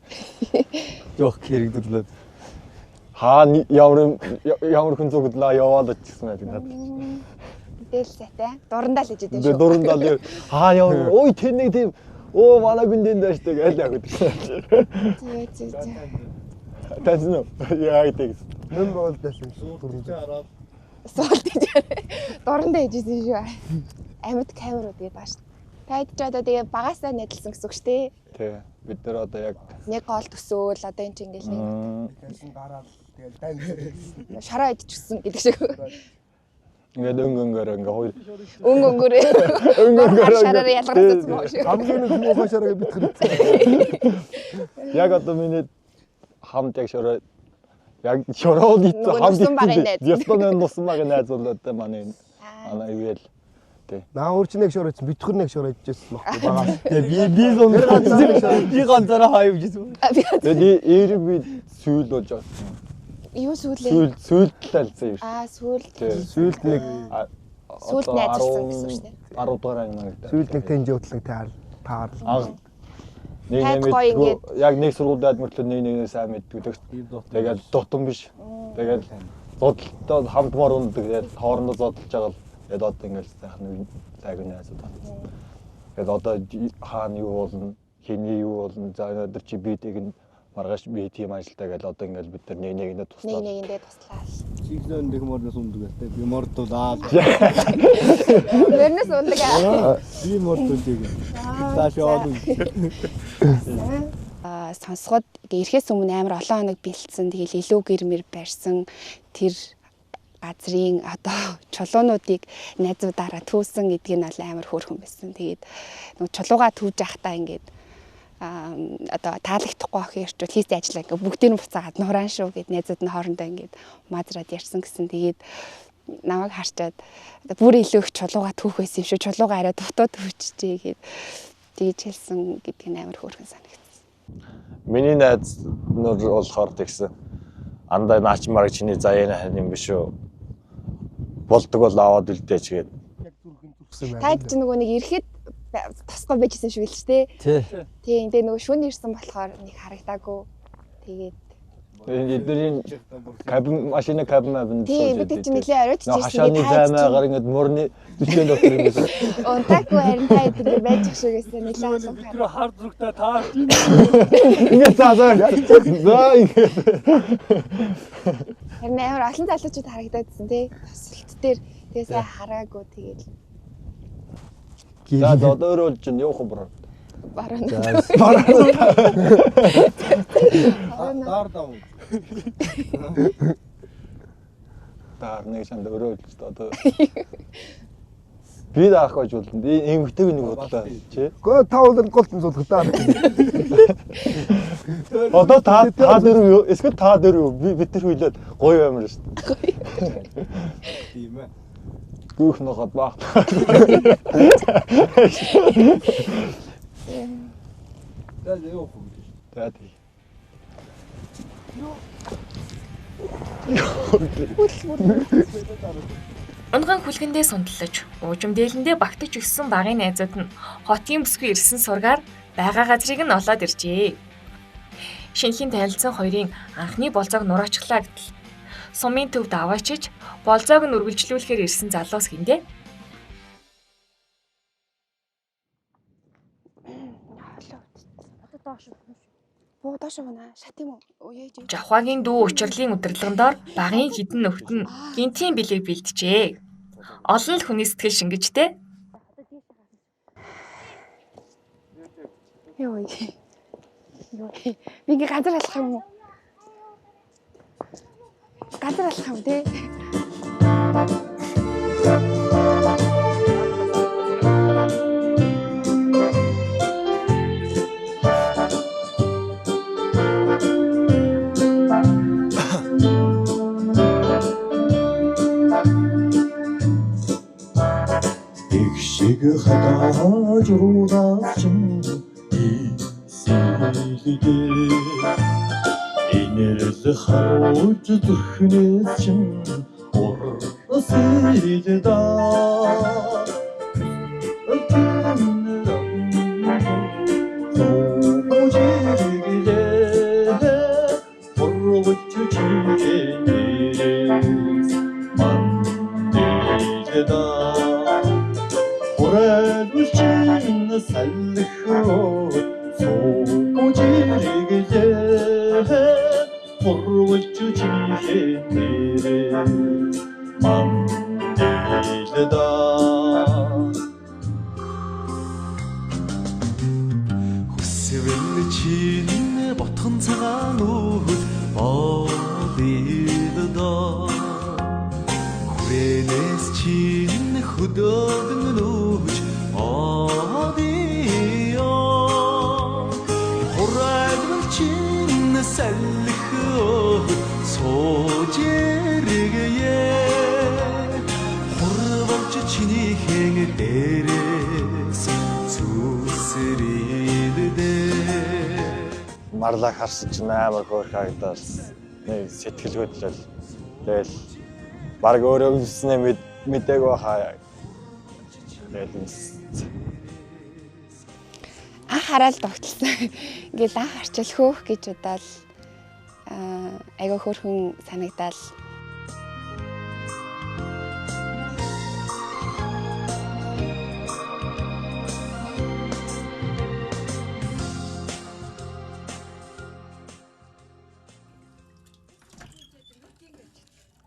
Жоох хэрэгдэрлээ. Ямар хүн зүгдлээ яваад очсон байдаг надад. Дээлсэтэй. Дурандаа л ижидэн шүү. Дурандаа л яваа. Ой тэр нэг тийм манай гүндэн дэжтэй гэж яг гэдэг. Тэзэн яа гэдэг. Нэн бол дэсэн дурандаа. Суултаж дурандаа ижидэн шүү. Амьд камерууд гээд бааш. Тайд ч одоо тэгээ багасаа нэдэлсэн гэсэн үг шүү дээ. Тий. Бид нар одоо яг нэг гол төсөөл одоо энэ ч ингээл Тэсэн гараад тэгээд дан шараа идчихсэн гэдэг шиг. ингээд өнгөнгөөр ингээ хоёр өнгөнгөөр шараар ялгарсан юм шиг. хамгийн нэг муухай шараа битгэр. Яг одоо миний хамт яг шороо яг шороод итсэн хамт итсэн. Ястон нусан байгаа найз бол одоо манай ивэл Наавар ч нэг шорооч битгэр нэг шороо идчихсэн баггүй багаас. Би ганцаараа хаяв гэсэн. Тэгээд eerэг би сүүл болж байгаа. Юу сүүлээ? Сүүлдэлсэн юм шүү. Сүүлд нэг сүүлд найзлсан гэсэн үг шүү дээ. 10 дугаар анги маань. Сүүлд нэг тэнжөөдлөг таар. Яг нэг сургуульд мөртлөө нэг сайн мэддэг. Тэгээд дутан биш. Тэгээд зодтолтой хамтмаар ундаг. Тэгээд хоорондоо зодтолж байгаа л тэгээд одоо ингээл сайхан сайгүй найзууд байна. Тэгээд одоо хаана юу болно, хэний юу болно, за өнөөдөр чи бидийг нь маргааш би тийм ажилтаа гэж одоо ингээл бид нар нэгэндээ туслаа. Нэгэндээ туслаа. Чиглэн нэг морноос ундаг гэдэг. Би мордол аа. Морноос ундаг аа. Би мордол тийм. Тааш яваад. Сонсгоод ирэхээс өмнө амар олон хоног бэлдсэн. Тэгэл илүү гэрмэр барьсан тэр газрын одоо чулуунуудыг найзуудаараа түүсэн гэдгийг нь бол амар хөөрхөн байсан. Тэгээд нөгөө чулуугаа түүж явахдаа ингээд одоо таалагдахгүй ах ярьчвал хийсэн ажиллаа ингээд бүгдийг нь буцаагаад нураан шүү гэд найзууд нь хоорондоо ингээд мазраад ярьсан гэсэн. Тэгээд намайг харчаад бүр илүү их чулуугаа түүх байсан юм шүү. Чулуугаа арай дутуу түүчжээ гэд тэгж хэлсэн гэдгийг нь амар хөөрхөн санагдсан. Миний найз нөр болохоор тэгсэн. Андаа наач мараг чиний заяана хань юм биш үү? Болдог бол аваад үлдээч гээд. Таад ч нөгөө нэг ирэхэд тосгоо байжсэн шүү л ч тий. Тийм тэгээ нөгөө шүн ирсэн болохоор нэг харагдаагүй. Тэгээд эдний кабин машина кабин авна. Тийм бид ч нэлээ оройтч ирсэн. Хашааны займаагаар ингээд мөрний түлхэн доктор юм байсан. Унтаагүй харин та эдгээр байж ах шиг гэсэн нэлээ олон. Тэр хард зүгтээ таа. Ингээд цаасаа. За ингээд. Харин амар олон залуучууд харагдаадсэн тий. Тасалт дээр тэгээ сайн хараагүй тэгээд. За одоо өөрөө болж явах юм байна. Баруун. Даар нэг санд өрөөлж одоо би даах гэж болно. Эмгтэйг нэг бодлоо чи. Гөө тавлын голтон суулгатаа. Одоо та дөрөв юу? Эсвэл та дөрөв бид нар хүлээд гоё юмэр шүү дээ. Тийм ээ. Гүүх нөхөд баг. Унган хүлгэндээ сундлаж, уужим дээлэндээ багтаж өссөн багын найзууд нь хотын бүсгүй ирсэн сургаар байгаа газрыг нь олоод иржээ. Шинэхэн танилцсан хоёрын анхны болзоог нураачлаа гэтэл сумын төвд аваачиж болзоог нь үргэлжлүүлэхээр ирсэн залуус гиндэ. Жавхагийн дүү учрлын удирдлагандор багын хідэн нөхд нь гинтийн билег бэлджээ. Олон л хүний сэтгэл шингэжтэй. Йой. Би ингээ газар алах юм уу? Газар алах юм тий. хатааж руудаасан ийсэлдэ энэрл харуулж зүрхнээс чинь урсэлда Марлаг харсан чинь амар хөөрхөйдөө нэг сэтгэл хөдлөл. Тэгэл баг өөрөө үснэ мэдээгүй хаа. Тэгэл хараад тогтолсон. Ингээл анх харчил хөөх гэж удаал айгаа хөөрхөн санагдаал.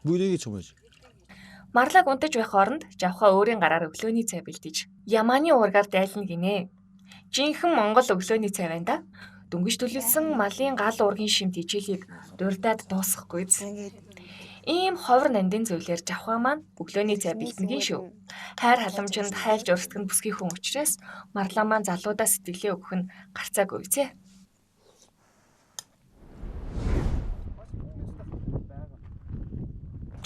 Бүрийг чумж. Марлаг унтаж байх оронд Жавха өөрийн гараар өглөөний цай бэлдэж Ямааны уургаар дайлна гинэ. Жинхэнэ Монгол өглөөний цай байна да. Дөнгөж төлөвлөсөн малын гал уургийн шимт ижээлийг дурдаад дуусгахгүйз. Ийм ховор нандин зөвлөөр Жавха маань өглөөний цай бэлдэнэ шүү. Хайр халамжинд хайлж урсгах нь бүсгийн хүн учраас Марлаа маань залуудаа сэтгэлээ өгөх нь гарцаагүй үзье.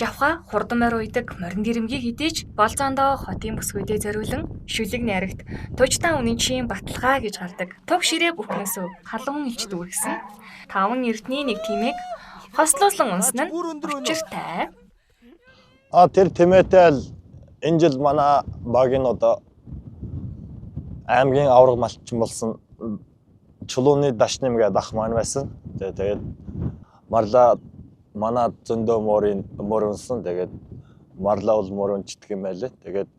Жавха хурдан морь уйдаг морин гэрэмгийг хідээж болзоондоо хотын бүсгүйдээ зориулан шүлэг найрагт тужтаа үнийн чин баталгаа гэж гардаг. Төв ширээ бүхнээсөө халуун илж дүүргэсэн. 5 эрдний нэг тимийг хослуулсан унсан нь учиртай. Тэр тэмээтэй л энэ жил манай багийн одоо аймгийн авраг малчин болсон чулууны дашним гэдэг ах маань байсан. Тэгээд Марлаа манай зөндөө мөрөнсөн. Тэгээд Марлаа бол мөрөнчдөг юм байлээ. Тэгээд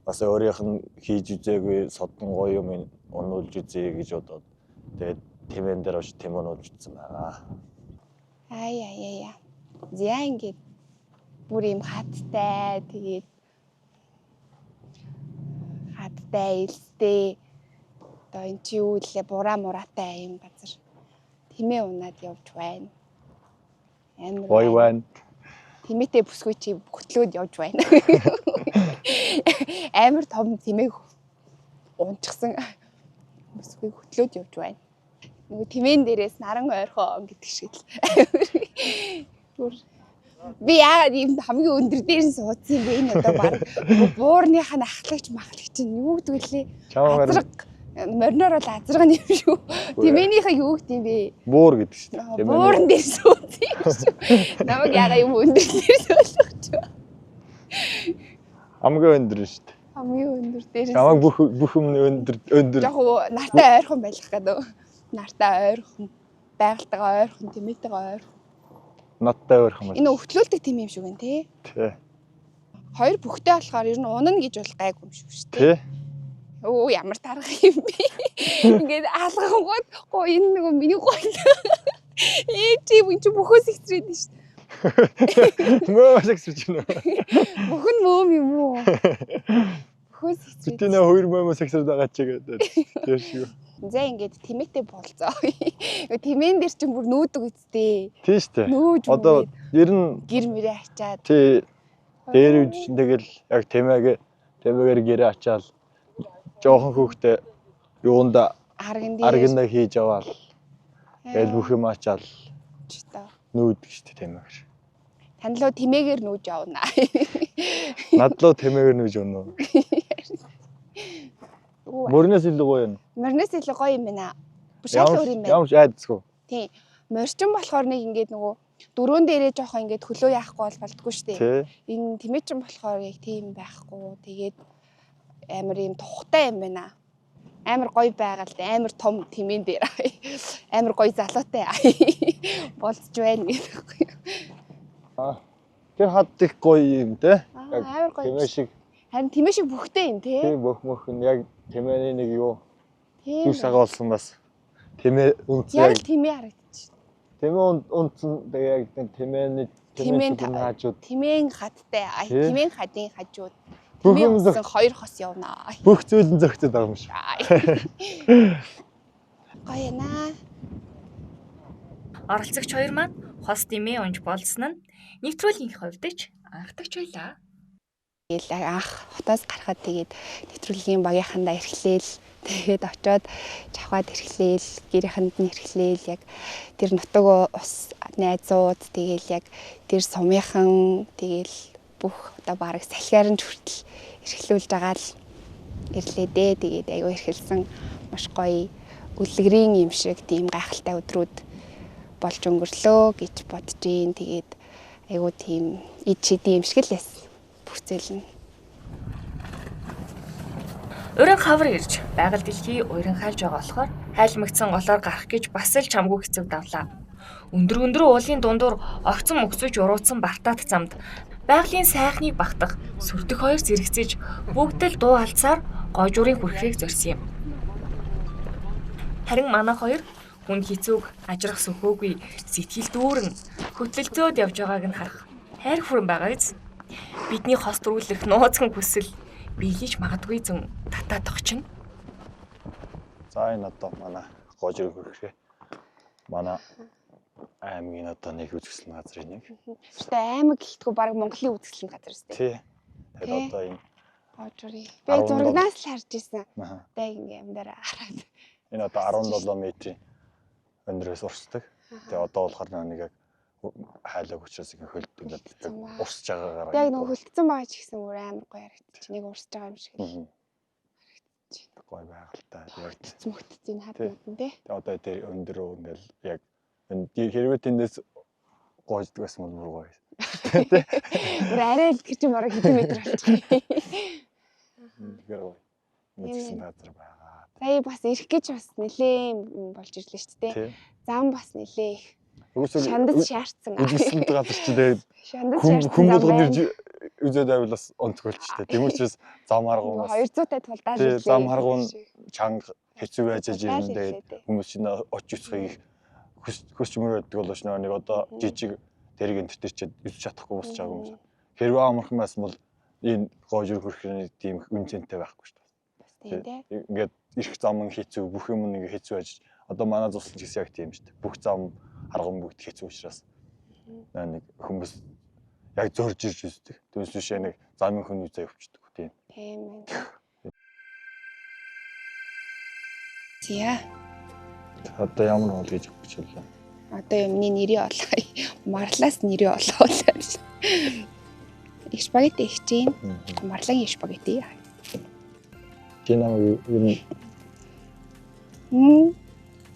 бас өөрийнх нь хийж үзээгүй содон гоё юм унуулж үзье гэж бодоод тэгээд тэмээн дээр очиж тэмээнүүлж үзсэн байгаа. Ай. Зяа ингээд бүр юм хаттай тэгээд хаттай илстэй Одоо эн чи юу илээ бураа мураатай юм газар. Тэмээ унаад явж байна. Амар Гой байна. Тэмээтэй бүсгүй чи хөтлөөд явж байна. Амар том тэмээг унчихсан бүсгүй хөтлөөд явж байна. Нөгөө тэмээн дээрээс наран ойрхон гэдэг шиг л. Би яагаад ийм хамгийн өндөр дээр нь суудсан юм бэ? Энэ одоо баг буурныхаа ахлагч махлагч нь юу гэдэг вүлээ? Азраг мориноор бол азраг юм шүү. Тэмээнийхээ юу гэдэг юм бэ? Буур гэдэг шүү дээ. Буурн дээр суудсан юм шүү. Намайг яагаад юм өндөр дээр суулгах ч. Хамгийн өндөр шүү дээ. Хамгийн өндөр дээр. Намайг бүх юм өндөр. Яг уу нартай ойрхон байх гэдэг. Нартай ойрхон, байгальтайгаа ойрхон, тэмээтэйгээ ойрхон. Надтай ойрхон байна. Энэ өвтлүүлдэг тийм юм шиг байна тий. Тий. Хоёр бүхтэй болохоор ер нь унана гэж бол гайгүй юм шүү дээ. Тий. Оо ямар тарах юм бэ? Ингээд алгангууд гоо энэ нөгөө миний гоо. Чи бүхөөс ихсрээд шүү дээ. Мөөс ихсрэж байна. Бүх нь мөөм юм уу? Бүхөөс ихсрээд. Тэний хоёр мөөс ихсрээд байгаа ч гэдэг. Тэр шиг. За ингээд тэмээтэй болцоо. Тэмээн дээр чинь бүр нүүдэг үсттэй. Тий штэ. Нүүж одоо ер нь гэр мөрөө ачаад. Тий. Дээр үж тэгэл яг тэмээгээр гэрээ ачаал жоохон хөөхтэй юунда арганда хийж аваал. Тэгэл бүх юм ачаал. Нүүдэг штэ тэмээгээр. Танилуу тэмээгээр нүүж явна. Надлуу тэмээгээр нүүж явна. Мөрнөөс илүү гоё юм. Мөрнөөс илүү гоё юм байна. Бушаал өөр юм байна. Ямар ч айдсгүй. Тийм. Морчин болохоор нэг ингээд нөгөө дөрөөн дээрээ жоохон ингээд хөлөө яахгүй бол болдгоо штэ. Энэ тэмээчин болохоор яг тийм байхгүй. Тэгээд амар юм тухтай юм байна. Амар гоё байгаал амар том тэмээн дээр. Амар гоё залуутай болцож байна гэдэг. Тэр хад их гоё юм те. Амар гоё. Тэмээ шиг. Харин тэмээ шиг бүхтэй юм те. Тийм бүх нь яг тэмээний нэг юу. Юус агаалсан бас. Тэмээ үнцээ. Яг тэмээ харагдчих. Тэмээ үнцэн яг тэмээний хаажууд. Тэмээн хаттай. Тэмээн хадын хажууд. Тэмээ унсан хоёр хос явна. Бүх зүйл нь зөгцөд байгаа юм шиг. Гоё наа. Оролцогч хоёр маань хос тэмээ унж болсон нь нэвтрүүлгийн хувьд ч анхдагч байлаа. Анх хотоос гарахад тэгээд нэвтрүүлгийн багийнхандаа эрхлээл тэгээд очиод чавхаад эрхлээл гэрийнхэнд нь эрхлээл яг тэр нутаг ус найзууд тэгээд яг тэр сумынхан тэгээд бүх одоо бараг салхиар нь хүртэл эрхлүүлж байгаа л ирлээ дээ. Тэгээд аягүй эрхэлсэн маш гоё үлгэрийн юм шиг тийм гайхалтай өдрүүд болж өнгөрлөө гэж бодож гин. Тэгээд аягүй тийм ид шиди юм шиг л байсан. Бүхцэл нь. Өрөн хавар ирж байгаль дэлхий уурын хайлж байгаа болохоор хайлмагцсан голоор гарах гэж бас л чамгүй хэцүү давлаа. Өндөр уулын дундуур огцон мөксөж уруутсан бартаат замд байгалийн сайхныг багтах сүрдэх хоёр зэрэгцэж бүгд л дуу алцаар гойжуурын хүрхрийг зорьсон юм. Харин манай хоёр хүн хэцүүг ажрах сөхөөгүй сэтгэл дүүрэн хөтлөлцөөд явж байгааг нь харах хайр хүрэн байгаа биз. Бидний хос төрүүлэх нууцхан хүсэл биелж магадгүй зэн татаадах чинь. За энэ одоо манай гожрын хүрхрээ. Манай аймгийн одоо нэг үзэсгэлэн газрын нэг. Гэтэ аймаг гэлтгүй баг Монголын үзэсгэлэн газар шүү дээ. Тий. Тэгээд одоо энэ гожрын. Би зурагнаас л харж ирсэн. Одоо ингээм амдаараа хараад. Энэ одоо 17 метрийн өндрөөс урсдаг. Тэгээ одоо болохоор нэг яг хайлаг учраас ингээд урсж байгаагаар. Яг нэг хөлтсөн байгаа ч гэсэн өөр амар гоё харагдчих. Нэг урсж байгаа юм шиг л. Гоё байгальтай. Яг цэцмөгтцийн хаднууд нь тий. Тэгээ одоо тэр өндөр ингээл яг хэрвээ тэндээс гоождаг байсан бол бүр гоё. Тий. Бүр арай л тэр чинь бараг хэдэн метр болчих. Тэгэхээр гоё. Мэдсэн газар байгаа. Сая бас ирэх гэж бас нэлээ болж ирлээ шүү дээ. Зам бас нэлээ их. Шандаж шаардсан. Үзсэн газар чи тэгээд хүмүүс үзээд байвал бас онцгойлчтэй. Тийм учраас зам аргуу бас 200-тай тулдаал ирлээ. Зам аргуу чанга хэцүү байж ирэн тэгээд хүмүүс чинь очиж үсхийг хүсч мөрөддөг болооч нэг одоо жижиг тэрэг энтертэй ч үзэж чадахгүй босч байгаа юм. Хэрвээ амархан байсан бол энэ гойжур хөрхрийн тийм үнцэнтэй байхгүй шүү дээ. Ингээд ирэх зам нь хэцүү, бүх юм нэг хэцүү байж. Одоо манай зурсан ч гэсэн яг тийм шүү дээ. Бүх зам арган бүгд хэцүү учраас нэг хүмүүс яг зорж ирж үздэг. Түүнээс биш нэг замын хүн үзээ өвчдөг тийм. Тийм ээ. Зя. Одоо ямар хоол гэж хэлээ. Одоо юмны нэрээ олоо. Марлаас нэрээ олоо. Спагетти ихтэй. Марлагийн спагетти. Чи намайг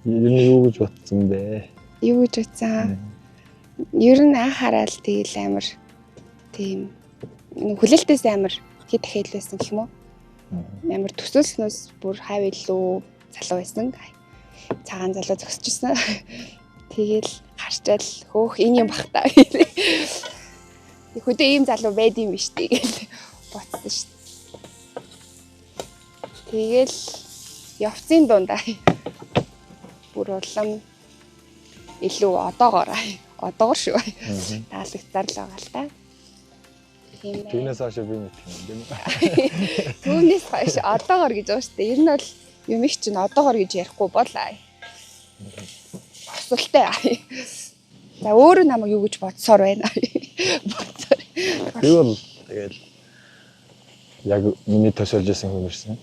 юу гэж бодсон бэ? Юу гэж бодсон? Ер нь анхаарал тэгэл амар тийм хүлээлтээс амар хэд дахиад байсан гэх юм уу? Амар төсөөлснөөс бүр хав илүү залуу байсан. Цагаан залуу зогсчихсан. Тэгэл харчаал хөөх энэ юм бах та. Хөдөө ийм залуу байд юм биш тэгэл бодсон шүү дээ. Тэгэл явцын дундаа бүр улам илүү одоогоор шүү. Таалагдсаар л байгаа л та. Тийм ээ. Түүнээс хойш би нэг юм. Түүнээс хойш одоогоор гэж байгаа шүү дээ. Ер нь бол юм их чинь одоогоор гэж ярихгүй болоо. Асуултаа. За өөрөө намайг юу гэж бодсоор байна. Би бол тэгэл яг миний төсөөлж байсан хүн ирсэн.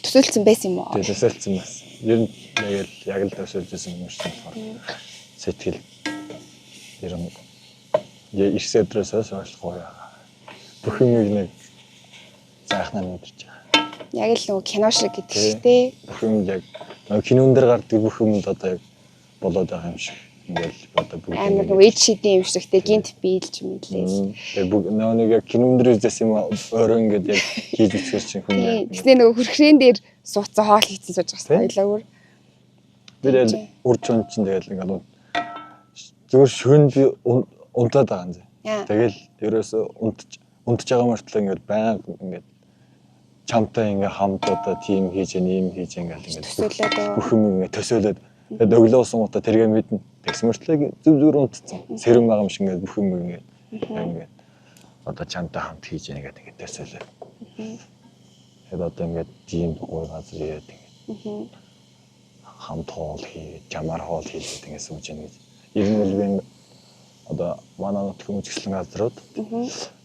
Төсөөлсөн байсан юм уу? Тэгээ төсөөлсөн байсан. Ер нь тэгэл яг л төсөөлж байсан хүн ирсэн болохоор сэтгэл ер нь ирсэн өдрөөс ойлгохгүй яа. Бүх юм нэг заахнаа мэдэрч байгаа. Яг л нөгөө кино шиг гэдэг шүү дээ. Бүх юм яг кинон дээр гардаг бүх юмд одоо яг болоод байгаа юм шиг. Ингээл одоо бүгд амар нөгөө эд шидийн юм шигтэй гинт биелж мэдлээ. Тэгээ бүгд нэг яг кинон дээр үзсэн юм өөрөө ингээд яг хийж үзсэн чинь хүн яг. Тэгснэ нөгөө хөрхрэн дээр сууцсан хоол хийцэн сууж байгаа ойлаагүй. Би тэгэл урд чон чинь тэгэл ингээд зүгээр шөнө би унтаад байгаа юм зэ. Тэгэл ерөөсө унтж байгаа мөртлөө ингээд баян ингээд чамтай ингээ хамт одоо тийм хийж ийм хийж ингээд бүх юм ингээ төсөөлөд тэгээд өглөө сумуудаа тэргээ мэднэ. Тэгс мөртлөө зүг зүг унтцсан. Сэрэм байгаа юм шиг ингээ бүх юм ингээ одоо чамтай хамт хийж яагаад ингээ төсөөлөө. Тэгээд одоо ингээ тийм гой газар яад ингээ хамт хоол хий, чамаар хоол хийгээд ингээ сууж яана гэж. Ер нь бол би одоо манай нутгийн хүмүүжлэн газрууд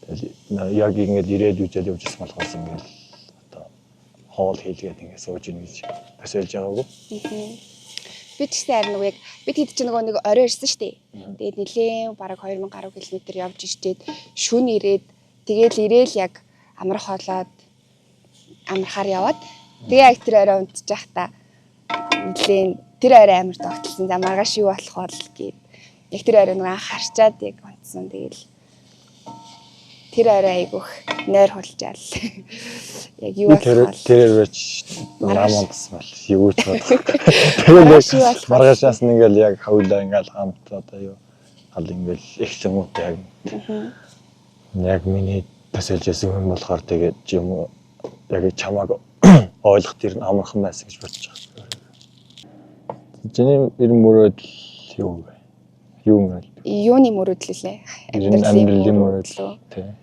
тэгэл яг ингээ ирээд үжил явж ирсэн болохоос ингээ хоол хийлгээд ингэ сууж ийн гэж төсөөлж байгаагүй. Би ч гэсэн харин яг бид хэд ч нэг орой ирсэн шүү дээ. Тэгээд нэлээд бараг 2000 гаруй км явж ирчээд шүн ирээд тэгээл ирээл яг амрах хоолоод амрахаар яваад тэгээ яг тэр орой унтж байхдаа нэлээд тэр орой амар тогтолсон. За маргааш юу болох бол гээд яг тэр орой нэг анхаарчаад яг унтсан. Тэгээл тэр орой айгүйх нойр хулжаал. Яг юу болох тэр өрөөч намандс бол юу ч бодох. Тэгээд маргаашаас нь ингээл яг хавлаа ингээл хамт одоо юу гал ингээл их юмуут яг миний төсөөлж байсан хүн болохоор тэгээд юм яг чамааг ойлгох тэр нь амархан байсан гэж бодож байгаа. Чиний мөрөөдөл юу вэ? Юу мөрөөдөл? Юуны мөрөөдөл лээ? Амьдралын мөрөөдөл. Тийм.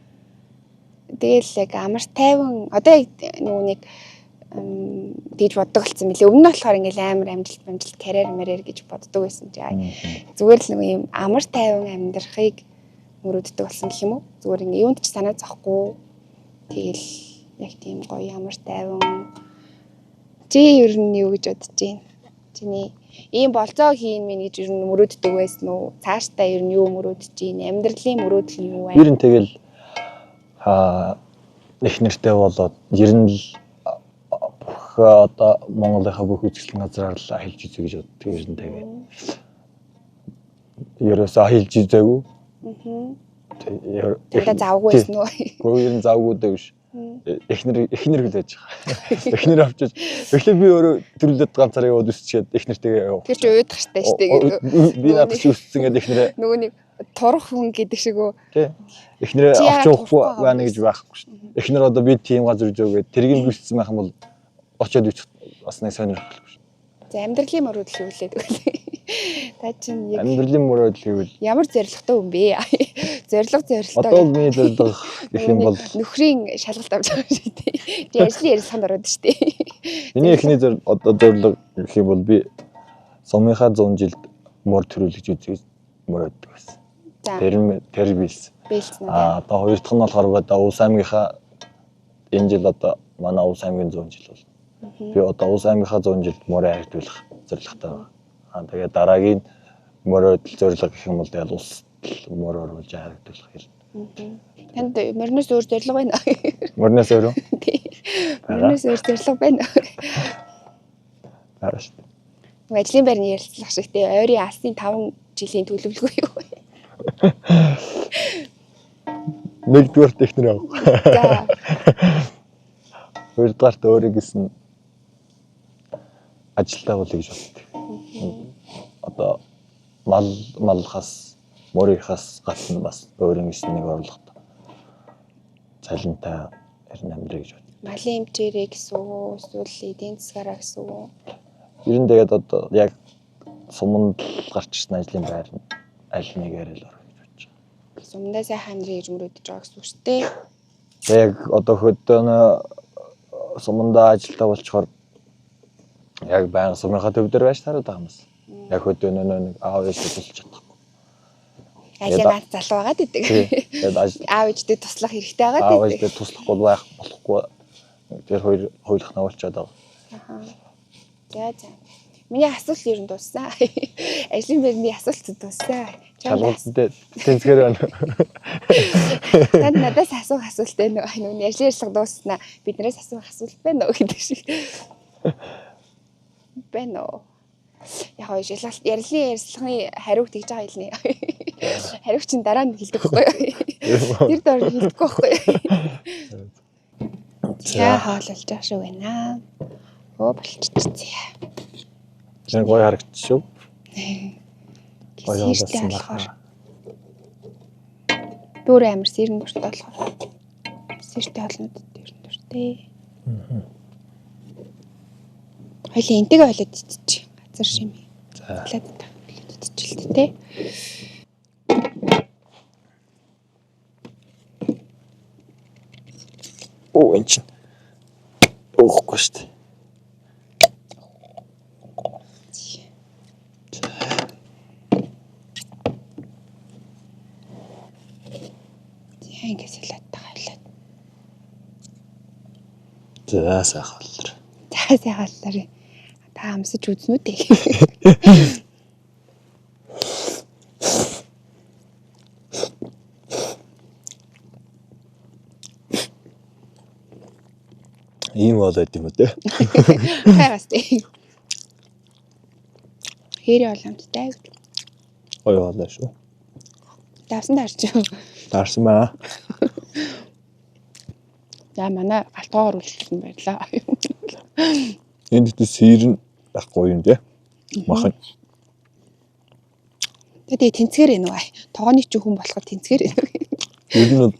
Тэгэл яг амар тайван одоо яг нэг тэгж боддог болсон мөлий. Өмнө нь болохоор ингээл амар амжилт карьер гэж боддог байсан чи. Зүгээр л нэг юм амар тайван амьдрахыг мөрөөддөг болсон гэх юм уу? Зүгээр ингээ юунд ч санаа зовхгүй. Тэгэл яг тийм гоё амар тайван. Чи ер нь юу гэж бодож байна? Чиний ийм болцоо хийн мэн гэж ер нь мөрөөддөг байсан уу? Цаашдаа ер нь юу мөрөөдөж байна? Амьдралын мөрөөдөл нь юу вэ? Ер нь тэгэл их нэртэй болоод ер нь л бүх одоо Монголынхаа бүх үзэсгэлэн газраар л ахилж үзье гэж боддог ер нь тэгээ. Ерөөсөө ахилж үзээгүй. Тэгээд завгүй байсан уу? Гоо ер нь завгүй дээ биш. Эхнэр хүлээж байгаа. Эхнэр авчиж эхлээд би өөрөө төрүүлээд ганцаар яваад үсчихэд эхнэртэйгээ яваа. Тэр чи уйдах штэ штэ. Би надад ч үссэн гэдэг эхнэрээ. Нөгөө нэг турах хүн гэдэг шиг үү? Тий. Эхнэрээ авч явахгүй байна гэж байхгүй шүү дээ. Эхнэр одоо би тийм газар үзөөгээд тэрийг бүссэн байх юм бол очиод үчих бас нэг сонирхолтой шүү. За амьдралын мөрөөдөл юу лээд вэ? Та чинь яг амьдралын мөрөөдөл гэвэл ямар зоригтой юм бэ? Зориг. Одоо миний зориг гэх юм бол нөхрийн шалгалт авч байгаа шүү дээ. Би ажлын ярилцлаганд ороод шүү дээ. Миний эхний одоо зорилго гэх юм бол би сумынхаа 100 жилд мөр төрүүлж үзье мөрөддөг байсан. Тэр бийсэн. Одоо хоёр дахь нь болохоор одоо Улс аймгийнхаа энэ жил одоо манай Улс аймгийн 100 жил бол. Би одоо Улс аймгийнхаа 100 жилд мөрөө хайрдуулах зорилготой байна. Тэгээд дараагийн мөрөд зорилго гэх юм бол тэгэл улс мөр оруулж хайрдуулах юм. Танд мөрнөөс өөр зорилго байна уу? Мөрнөөс өөр үү? Мөрнөөс өөр зорилго байна уу? Хараа шүү дээ. Ажлын байрны ярилцлах шиг тий ойрын алсын 5 жилийн төлөвлөгөө юу вэ? Нэгдүгээр технэр яв. За. Хоёрдугаарт өөрийг гэсэн ажилтаа бол гэж боддог. Одоо малхас мөрийнхас гадна бас өөрийн гэсэн нэг орлоготой. Цалинтай эрен амьдрий гэж боддог. Малын хэмжээрээ гэсэн үү? Эсвэл эдийн засгаараа гэсэн үү? Ер нь тэгээд одоо яг суманд гарч ирсэн ажлын байр нь аль нэгээр л орох гэж бодож байгаа. Сумдаа сайхан амьдрий гэж мөрөдөж байгаа гэсэн үг шүү дээ. Яг одоо хөдөөнөө сумандаа ажилтаа болчоор яг байнга сумынхаа төв дээр байж тараад байгаа юм бас. Яг хөдөөнөө нэг аав ээж тусалж чадахгүй. Айлын залуу байгаад идэг. Тэгээд аав ээжтэй туслах хэрэгтэй байгаад идэг. Аав идэг. ээжтэй туслахгүй байх болохгүй. Тэр хоёр хойлох навуулчаад байгаа. За. Миний асуулт ер нь дууссан. Ажлын байрны асуулт дууссан. Чалгуулттай тэнцгэр байна. Танд надаас асуух асуулт байна уу? Нүг ажлын ярилцлага дуусснаа биднээс асуух асуулт байна уу гэдэг шиг. Байна уу? Яг ярилцлагын хариуг тэгж байгаа хэлнэ. Хариуг чинь дараа нь хэлдэг байхгүй юу? Тэр доор хэлдэггүй байхгүй юу? За хоололж байгаа шүү байна. Оо болчихчихъя. Жин гоё харагдчих шүү. Гоё болсон байна. Дүүр амир сэрэн дуртай болохоор. Сэртэй олнод дээр нь дуртай. Хоёлын энтэйгээ хойлоод идчих. Газар шими. За. Хойлоод идчихэл тээ. Оо энэ чинь. Өөхгүй шүү дээ. Ингээс хэлээд таглаад. За сайхан боллоо. За сайхан боллоо. Та амсаж үзнэ үү дээ. Ийм болоод юм үү те. Хайгаас дээ. Хэрэг боломжтой гэж. Ой болоо шүү. Давсан даарч. Таарсан байна. За манай галтгоор үйлчлсэн баярлаа. Энд дэс сэрэн байхгүй юм те. Махан. Тэгээ тэнцгэр энэ бай. Тогооны ч хүн болоход тэнцгэр энэ. Ер нь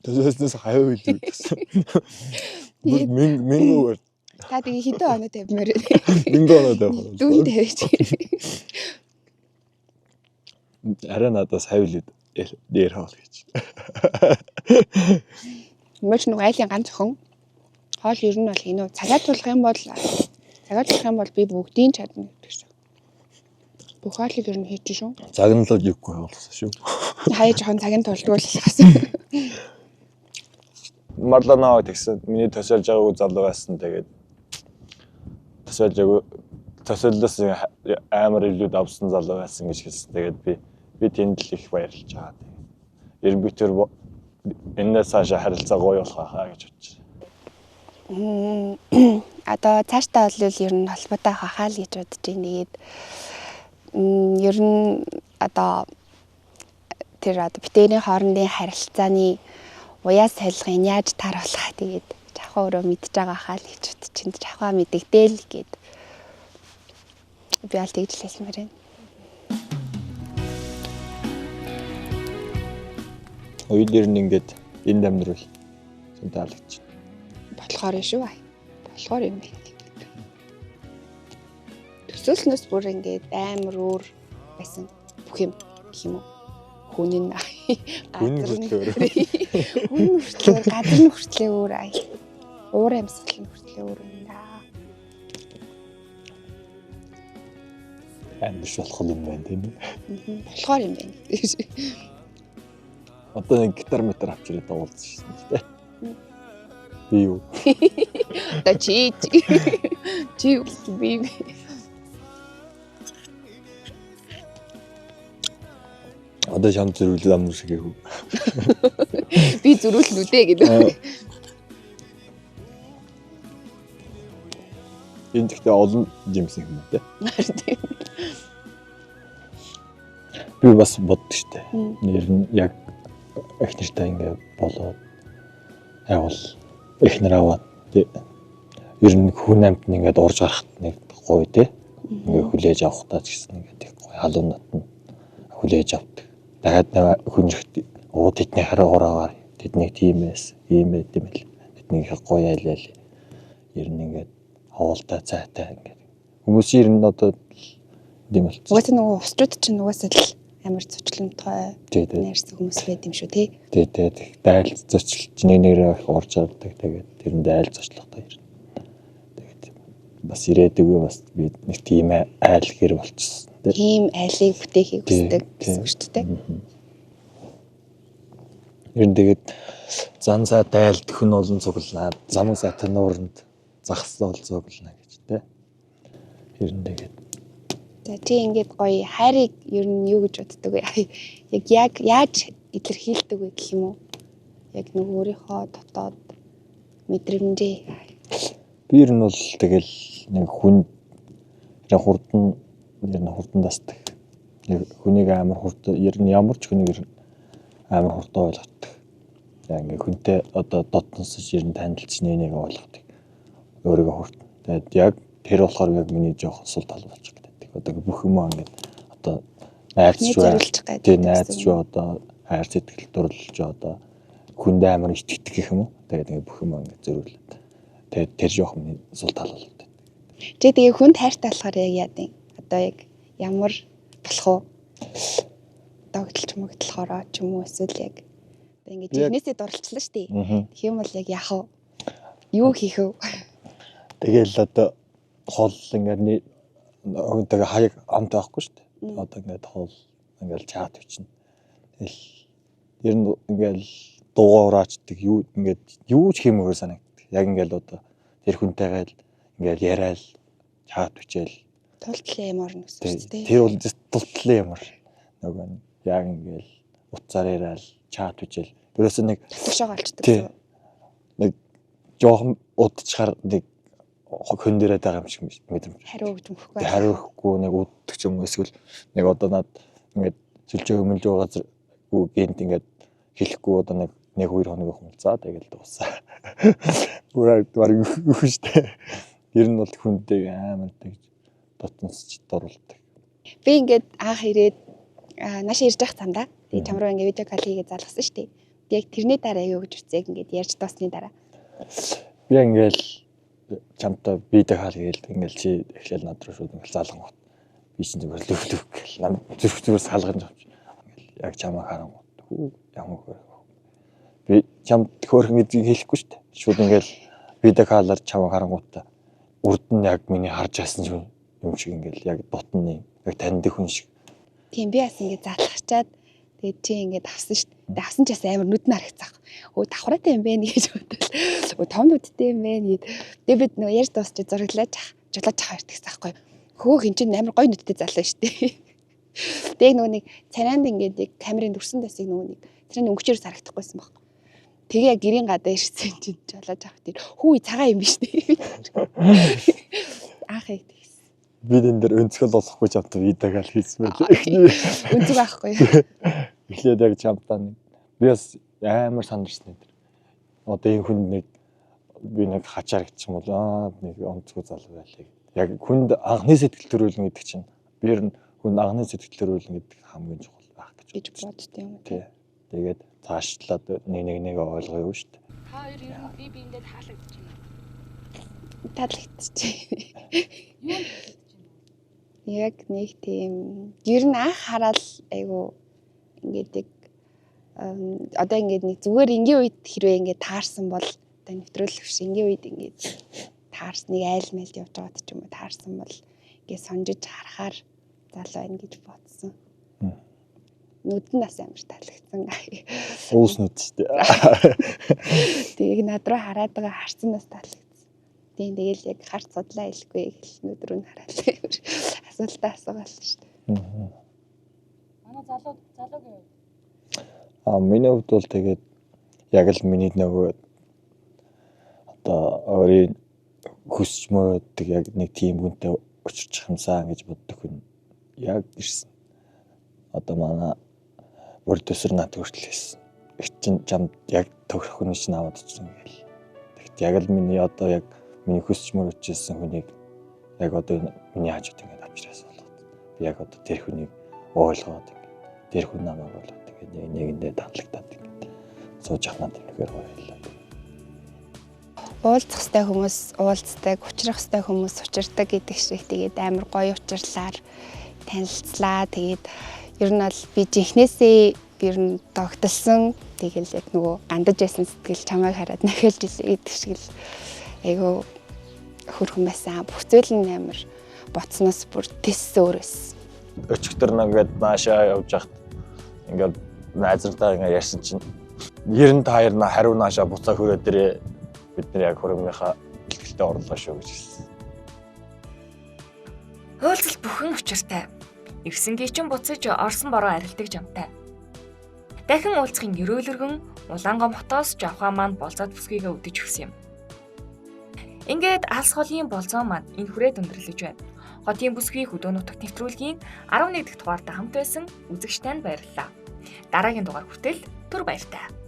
тэсээс хаяа үйлдэл гэсэн. Мингүүр. Та тэгээ хэдэн оноо тавьмаар. Мингүү оноо тавих. Дүүн тавьж. Арай надаас хавилээд дээр хоол гэж. Мөч нэг айлын ганц охин. Хоол ер нь бол энэ цагаатуулах юм бол би бүгдийг чадна гэдэг шүү. Бүх хоолыг ер нь хийж шүү. Загналууд юугүй болсон шүү. Хаяа жоохон цагийн тулдгуул болсон. Марланаа тэгсэн. Миний төсөөлж байгаагүй залуу байсан. Тэгээд төсөөллөөс амар илүүд авсан залуу байсан гэж хэлсэн. Тэгээд би тэнд л их баярлж байгаа. Ер нь би тэр энэс цаашаа харилцаа гоё болох хаа гэж бодчих. Одоо цаашдаа бол ер нь холбоотой хахаа л гэж бодож байна. Тэгээд ер нь одоо тэр битэрийн хоорондын харилцааны уяа солилгын яаж тааруулах тэгээд жахаа өөрөө мэдж байгаа хаа л гэж бодож байна. Жахаа мэдэгдээл гээд би аль тэгж хэлмээр байна. Хоёулэр нь ингээд энд амьдрал таалагдчих. Болохоор шүү бай. Болохоор юм байна. Төсөөлснөөс бүр ингээд амар өөр байсан бүх юм гэх юм уу? Хүн хүртлээр газар нь хүртлээ өөр ай. уур амьсгал нь хүртэл өөр юм да. Амьдч болох юм байна тийм үү? Болохоор юм байна. Одоо нэг гитар метр авч ирээд уулзсан шин тийм. Би юу? Та чи би. Одоо шам зөрүүл амнур шиг ээ. Би зөрүүлнэ үдэ гэдэг. Энэ гэхдээ олон жимсэн юм байна те. Би бас боддог штэ. Нэр нь яг их нэртэй ингээ болоод явал их нэр аваад ер нь хүн амт ингээд урж гарахт нэг гоё те. Ингээ хүлээж авах таа ч гэсэн ингээд их гоё халуунат нь хүлээж авдаг. Дахиад хүн ихт тэдний хараагаараа тэдний тиймээс ийм байт юм л. Тэдний их гоё айлал ер нь ингээд хавуултай цайтай ингээд хүмүүс ер нь одоо тийм болчих. Угаасаа нөгөө усчууд чинь угаасаа л амар зочлонтой нэрсэн хүмүүс байд юм шүү тий. Тий. Дайл зочлж нэрээ их орж авдаг. Тэгээд тэрэндээ айл зочлохтой ер нь. Тэгээд бас ирээдүг бас би нэг тийм айл гэр болчихсон. Тийм айлыг бүтээхийг хүсдэг гэсэн үг шүү дээ. Ер нь тэгээд зан цай дайлд хүн олон цуглаад замын сайтай нууранд загсал цуглана гэж тий. Ер нь тэгээд за чи ингээд гоё хайрыг ер нь юу гэж боддог вэ? Яг яаж илэрхийлдэг вэ гэх юм уу? Яг нэг өөрийнхөө дотоод мэдрэмжээ. Би ер нь бол тэгэл нэг хүн хурдан дасдаг. Хүнийг амар хурдан ер нь ямар ч хүнийг амар хурдан ойлгодог. Яг ингээ хүнтэй одоо дотносож ер нь танилцж нэг ойлгодог. Өөрийгөө хурдан. Тэгээд яг тэр болохоор яг миний жоох сул тал болж байгаа. Одоо бүх юм ингээд одоо найрч одоо хайр сэтгэл дурлж одоо хүнд амар итгэдэг гэх юм уу. Тэгээд ингээд бүх юм ингээд зөрүүлээд. Тэгээд тэр жоох миний сул тал болоод. Чи тэгээ хүнд хайртай болохоор яг яа гэв. Одоо яг ямар болох вэ? Догтлж мөгдлохороо ч юм уу эсвэл яг одоо ингээд жигнэсээ дурлцлаа шүү дээ. Тэгэх юм бол яг яах вэ? Юу хийх вэ? Тэгээл одоо хол ингээд тэгээ хаяг амт байхгүй шүү дээ. Одоо ингээд хоол ингээд чат бичнэ. Тэгэл ер нь ингээд дуугараачдаг юу ингээд юу ч хиймээр санагддаг. Яг ингээд одоо тэр хүнтэйгээ ингээд яриад чат бичээл тултлаа юм орно гэсэн шүү дээ. Тэр бол тултлаа юм ор. Нөгөө яг ингээд утсаар яриад чат бичээл. Ерөөсөө нэг тушааг олчдаг. Нэг жоохон удчихаар нэг хүн дээрээ байгаа юм шиг мэдрэмж. Хариу өгч өгөхгүй. Хариу өгөхгүй нэг уддаг ч юм уу эсвэл нэг одоо над ингээд сүлжээ өмөлж байгаа газар гэнт ингээд хэлэхгүй одоо нэг 2 хоног хумцаа тэгэл дуусаа. Бүрээ үхштэй. Ер нь бол хүнтэй амар тэгж дотносч дурлдаг. Би ингээд анх ирээд нааш ирж явах замдаа тэгээ чам руу ингээд видео кол хийгээд залгасан шүү дээ. Яг тэрний дараа юу гэж үцээг ингээд ярьж дуусны дараа. Би ингээд чамтай видео хаал гээл ингээл чи эхлээл над руу шууд ингээл залгангууд би чинь зүгээр лөвлөв гэл нам зүрхээс халгаж авч ингээл яг чамаа харангууд ямар хөө би чамд хөөрхөн гэдгийг хэлэхгүй шүү дээ шууд ингээл видео хаалаар чамаа харангуудаа урд нь яг миний харж байсан юм шиг ингээл яг дотны яг таньд хүн шиг тийм би бас ингээд залгачаад тэгээд чи ингээд авсан шүү дээ. Авсан ч бас амар нүд нь харагцаах. Өө давхраатай юм байна гэж бодвол. Өө том нүдтэй юм байна гэд. Тэгээд бид нөгөө ярьж дуусч зураглаж жолооч авах гэсэн байхгүй. Хөө хин чинь амар гоё нүдтэй залуу шүү дээ. Тэгээд нөгөө нэг царайнд ингээд яг камерын дүрсэн дэсийг нөгөө нэг тэрний өнгөчөөс харагдахгүйсэн байхгүй. Тэгээ яг гэрийн гадаа ирсэн чинь жолооч авах тийм хүү цагаан юм биш дээ. Аах их бид энэ дэр өнцгөл болохгүй чамтай видеог хийсэн байх. Өнцөг байхгүй. Эхлээд яг чамтай би бас амар сандарсан энэ. Одоо энэ хүн нэг би нэг хачаар гэх юм бол нэг онцгой залуу байлаа. Яг хүнд анхны сэтгэл төрүүлнэ гэдэг чинь би ер нь хүн анхны сэтгэл төрүүлнэ гэдэг хамгийн чухал байх гэж боддог юм. Тий. Тэгээд цаашлаад нэг ойлгоё шүү дээ. Та хоёр ер нь би биендээ таалагдчих юм. Таалагдчих. Юу яг нэг тийм ер нь анх хараад айгу ингээд яг одоо ингээд нэг зүгээр энгийн үед хэрвээ ингээд таарсан бол одоо нэвтрүүлэх шингийн үед ингээд таарсныг айл мэлд явж байгаад ч юм уу таарсан бол ингээд сонжиж харахаар залуу байна гэж бодсон. Нүд нь бас амар таалагдсан. Өөс нүд шүү дээ. Тийг над руу хараад байгаа харсан бас таалагдсан. Тийм тэгэл яг харц судлаа хэлэхгүй гэл нүд рүү нь хараад асуултаа асуугаал шүү дээ. Манай залуугийн Миний хувьд бол тэгээд яг л миний нөгөө одоо өөрийн хүсч мөрөөддөг яг нэг тийм хүнтэй учирчих юмсан гэж боддог хүн яг ирсэн. Одоо манай бүрдөөсөр над хүртэл хэлсэн. Их чин чамд яг төгрөх хүн чинь аваад очсон гээл. Тэгэхдээ яг л миний одоо яг миний хүсч мөрөөдчихсэн хүнийг яг одоо миний хажууд ингээд авчирээс болоод би яг одоо тэр хүнийг ойлгоод ингээд тэр хүн намайг ойлгоод ингээд нэгэндээ таалагдаад ингээд сууж ахнаад үнэхээр гоё байлаа. Уулзах хэвээр хүмүүс уулздаг, учрах хэвээр хүмүүс учирдаг гэдэг шиг тэгээд амар гоё учирлаар танилцлаа. Тэгээд ер нь бол би жинхнээсээ ер нь тогтолсон. Тэгэл яг нөгөө гандаж байсан сэтгэл чамайг хараад нахилж илээ гэдэг шиг л айгу хөрхөн байсан. Бүх зүйл нь амар боцноос бүр тис өөрөөс. Өчигдөр нэгээд наашаа явж хахад ингээд найзартаа ингээд ярьсан чинь 92 на хариу наашаа буцаа хөрөөд ирээ. Бид нар яг хөрөмийнхаа бэлтгэлтэй орлоо шүү гэж хэлсэн. Хөөлцөл бүхэн учиртай. Эвсэнгийн буцаж орсон бороо арилдаг жамтай. Дахин уулзахын өрөөлөргөн Улаангомхотоос Жавхаа маань болцоод бүсгийгээ өдөж өгсөн юм. Ингээд алс холын болцоо маань энэ хүрээд өндөрлөж байна. Хотын бүсгүй хөдөө нутагт нэвтрүүлгийн 11 дахь дугаартаа хамт байсан үзэгчтэнд баярлалаа. Дараагийн дугаар хүртэл түр баяртай.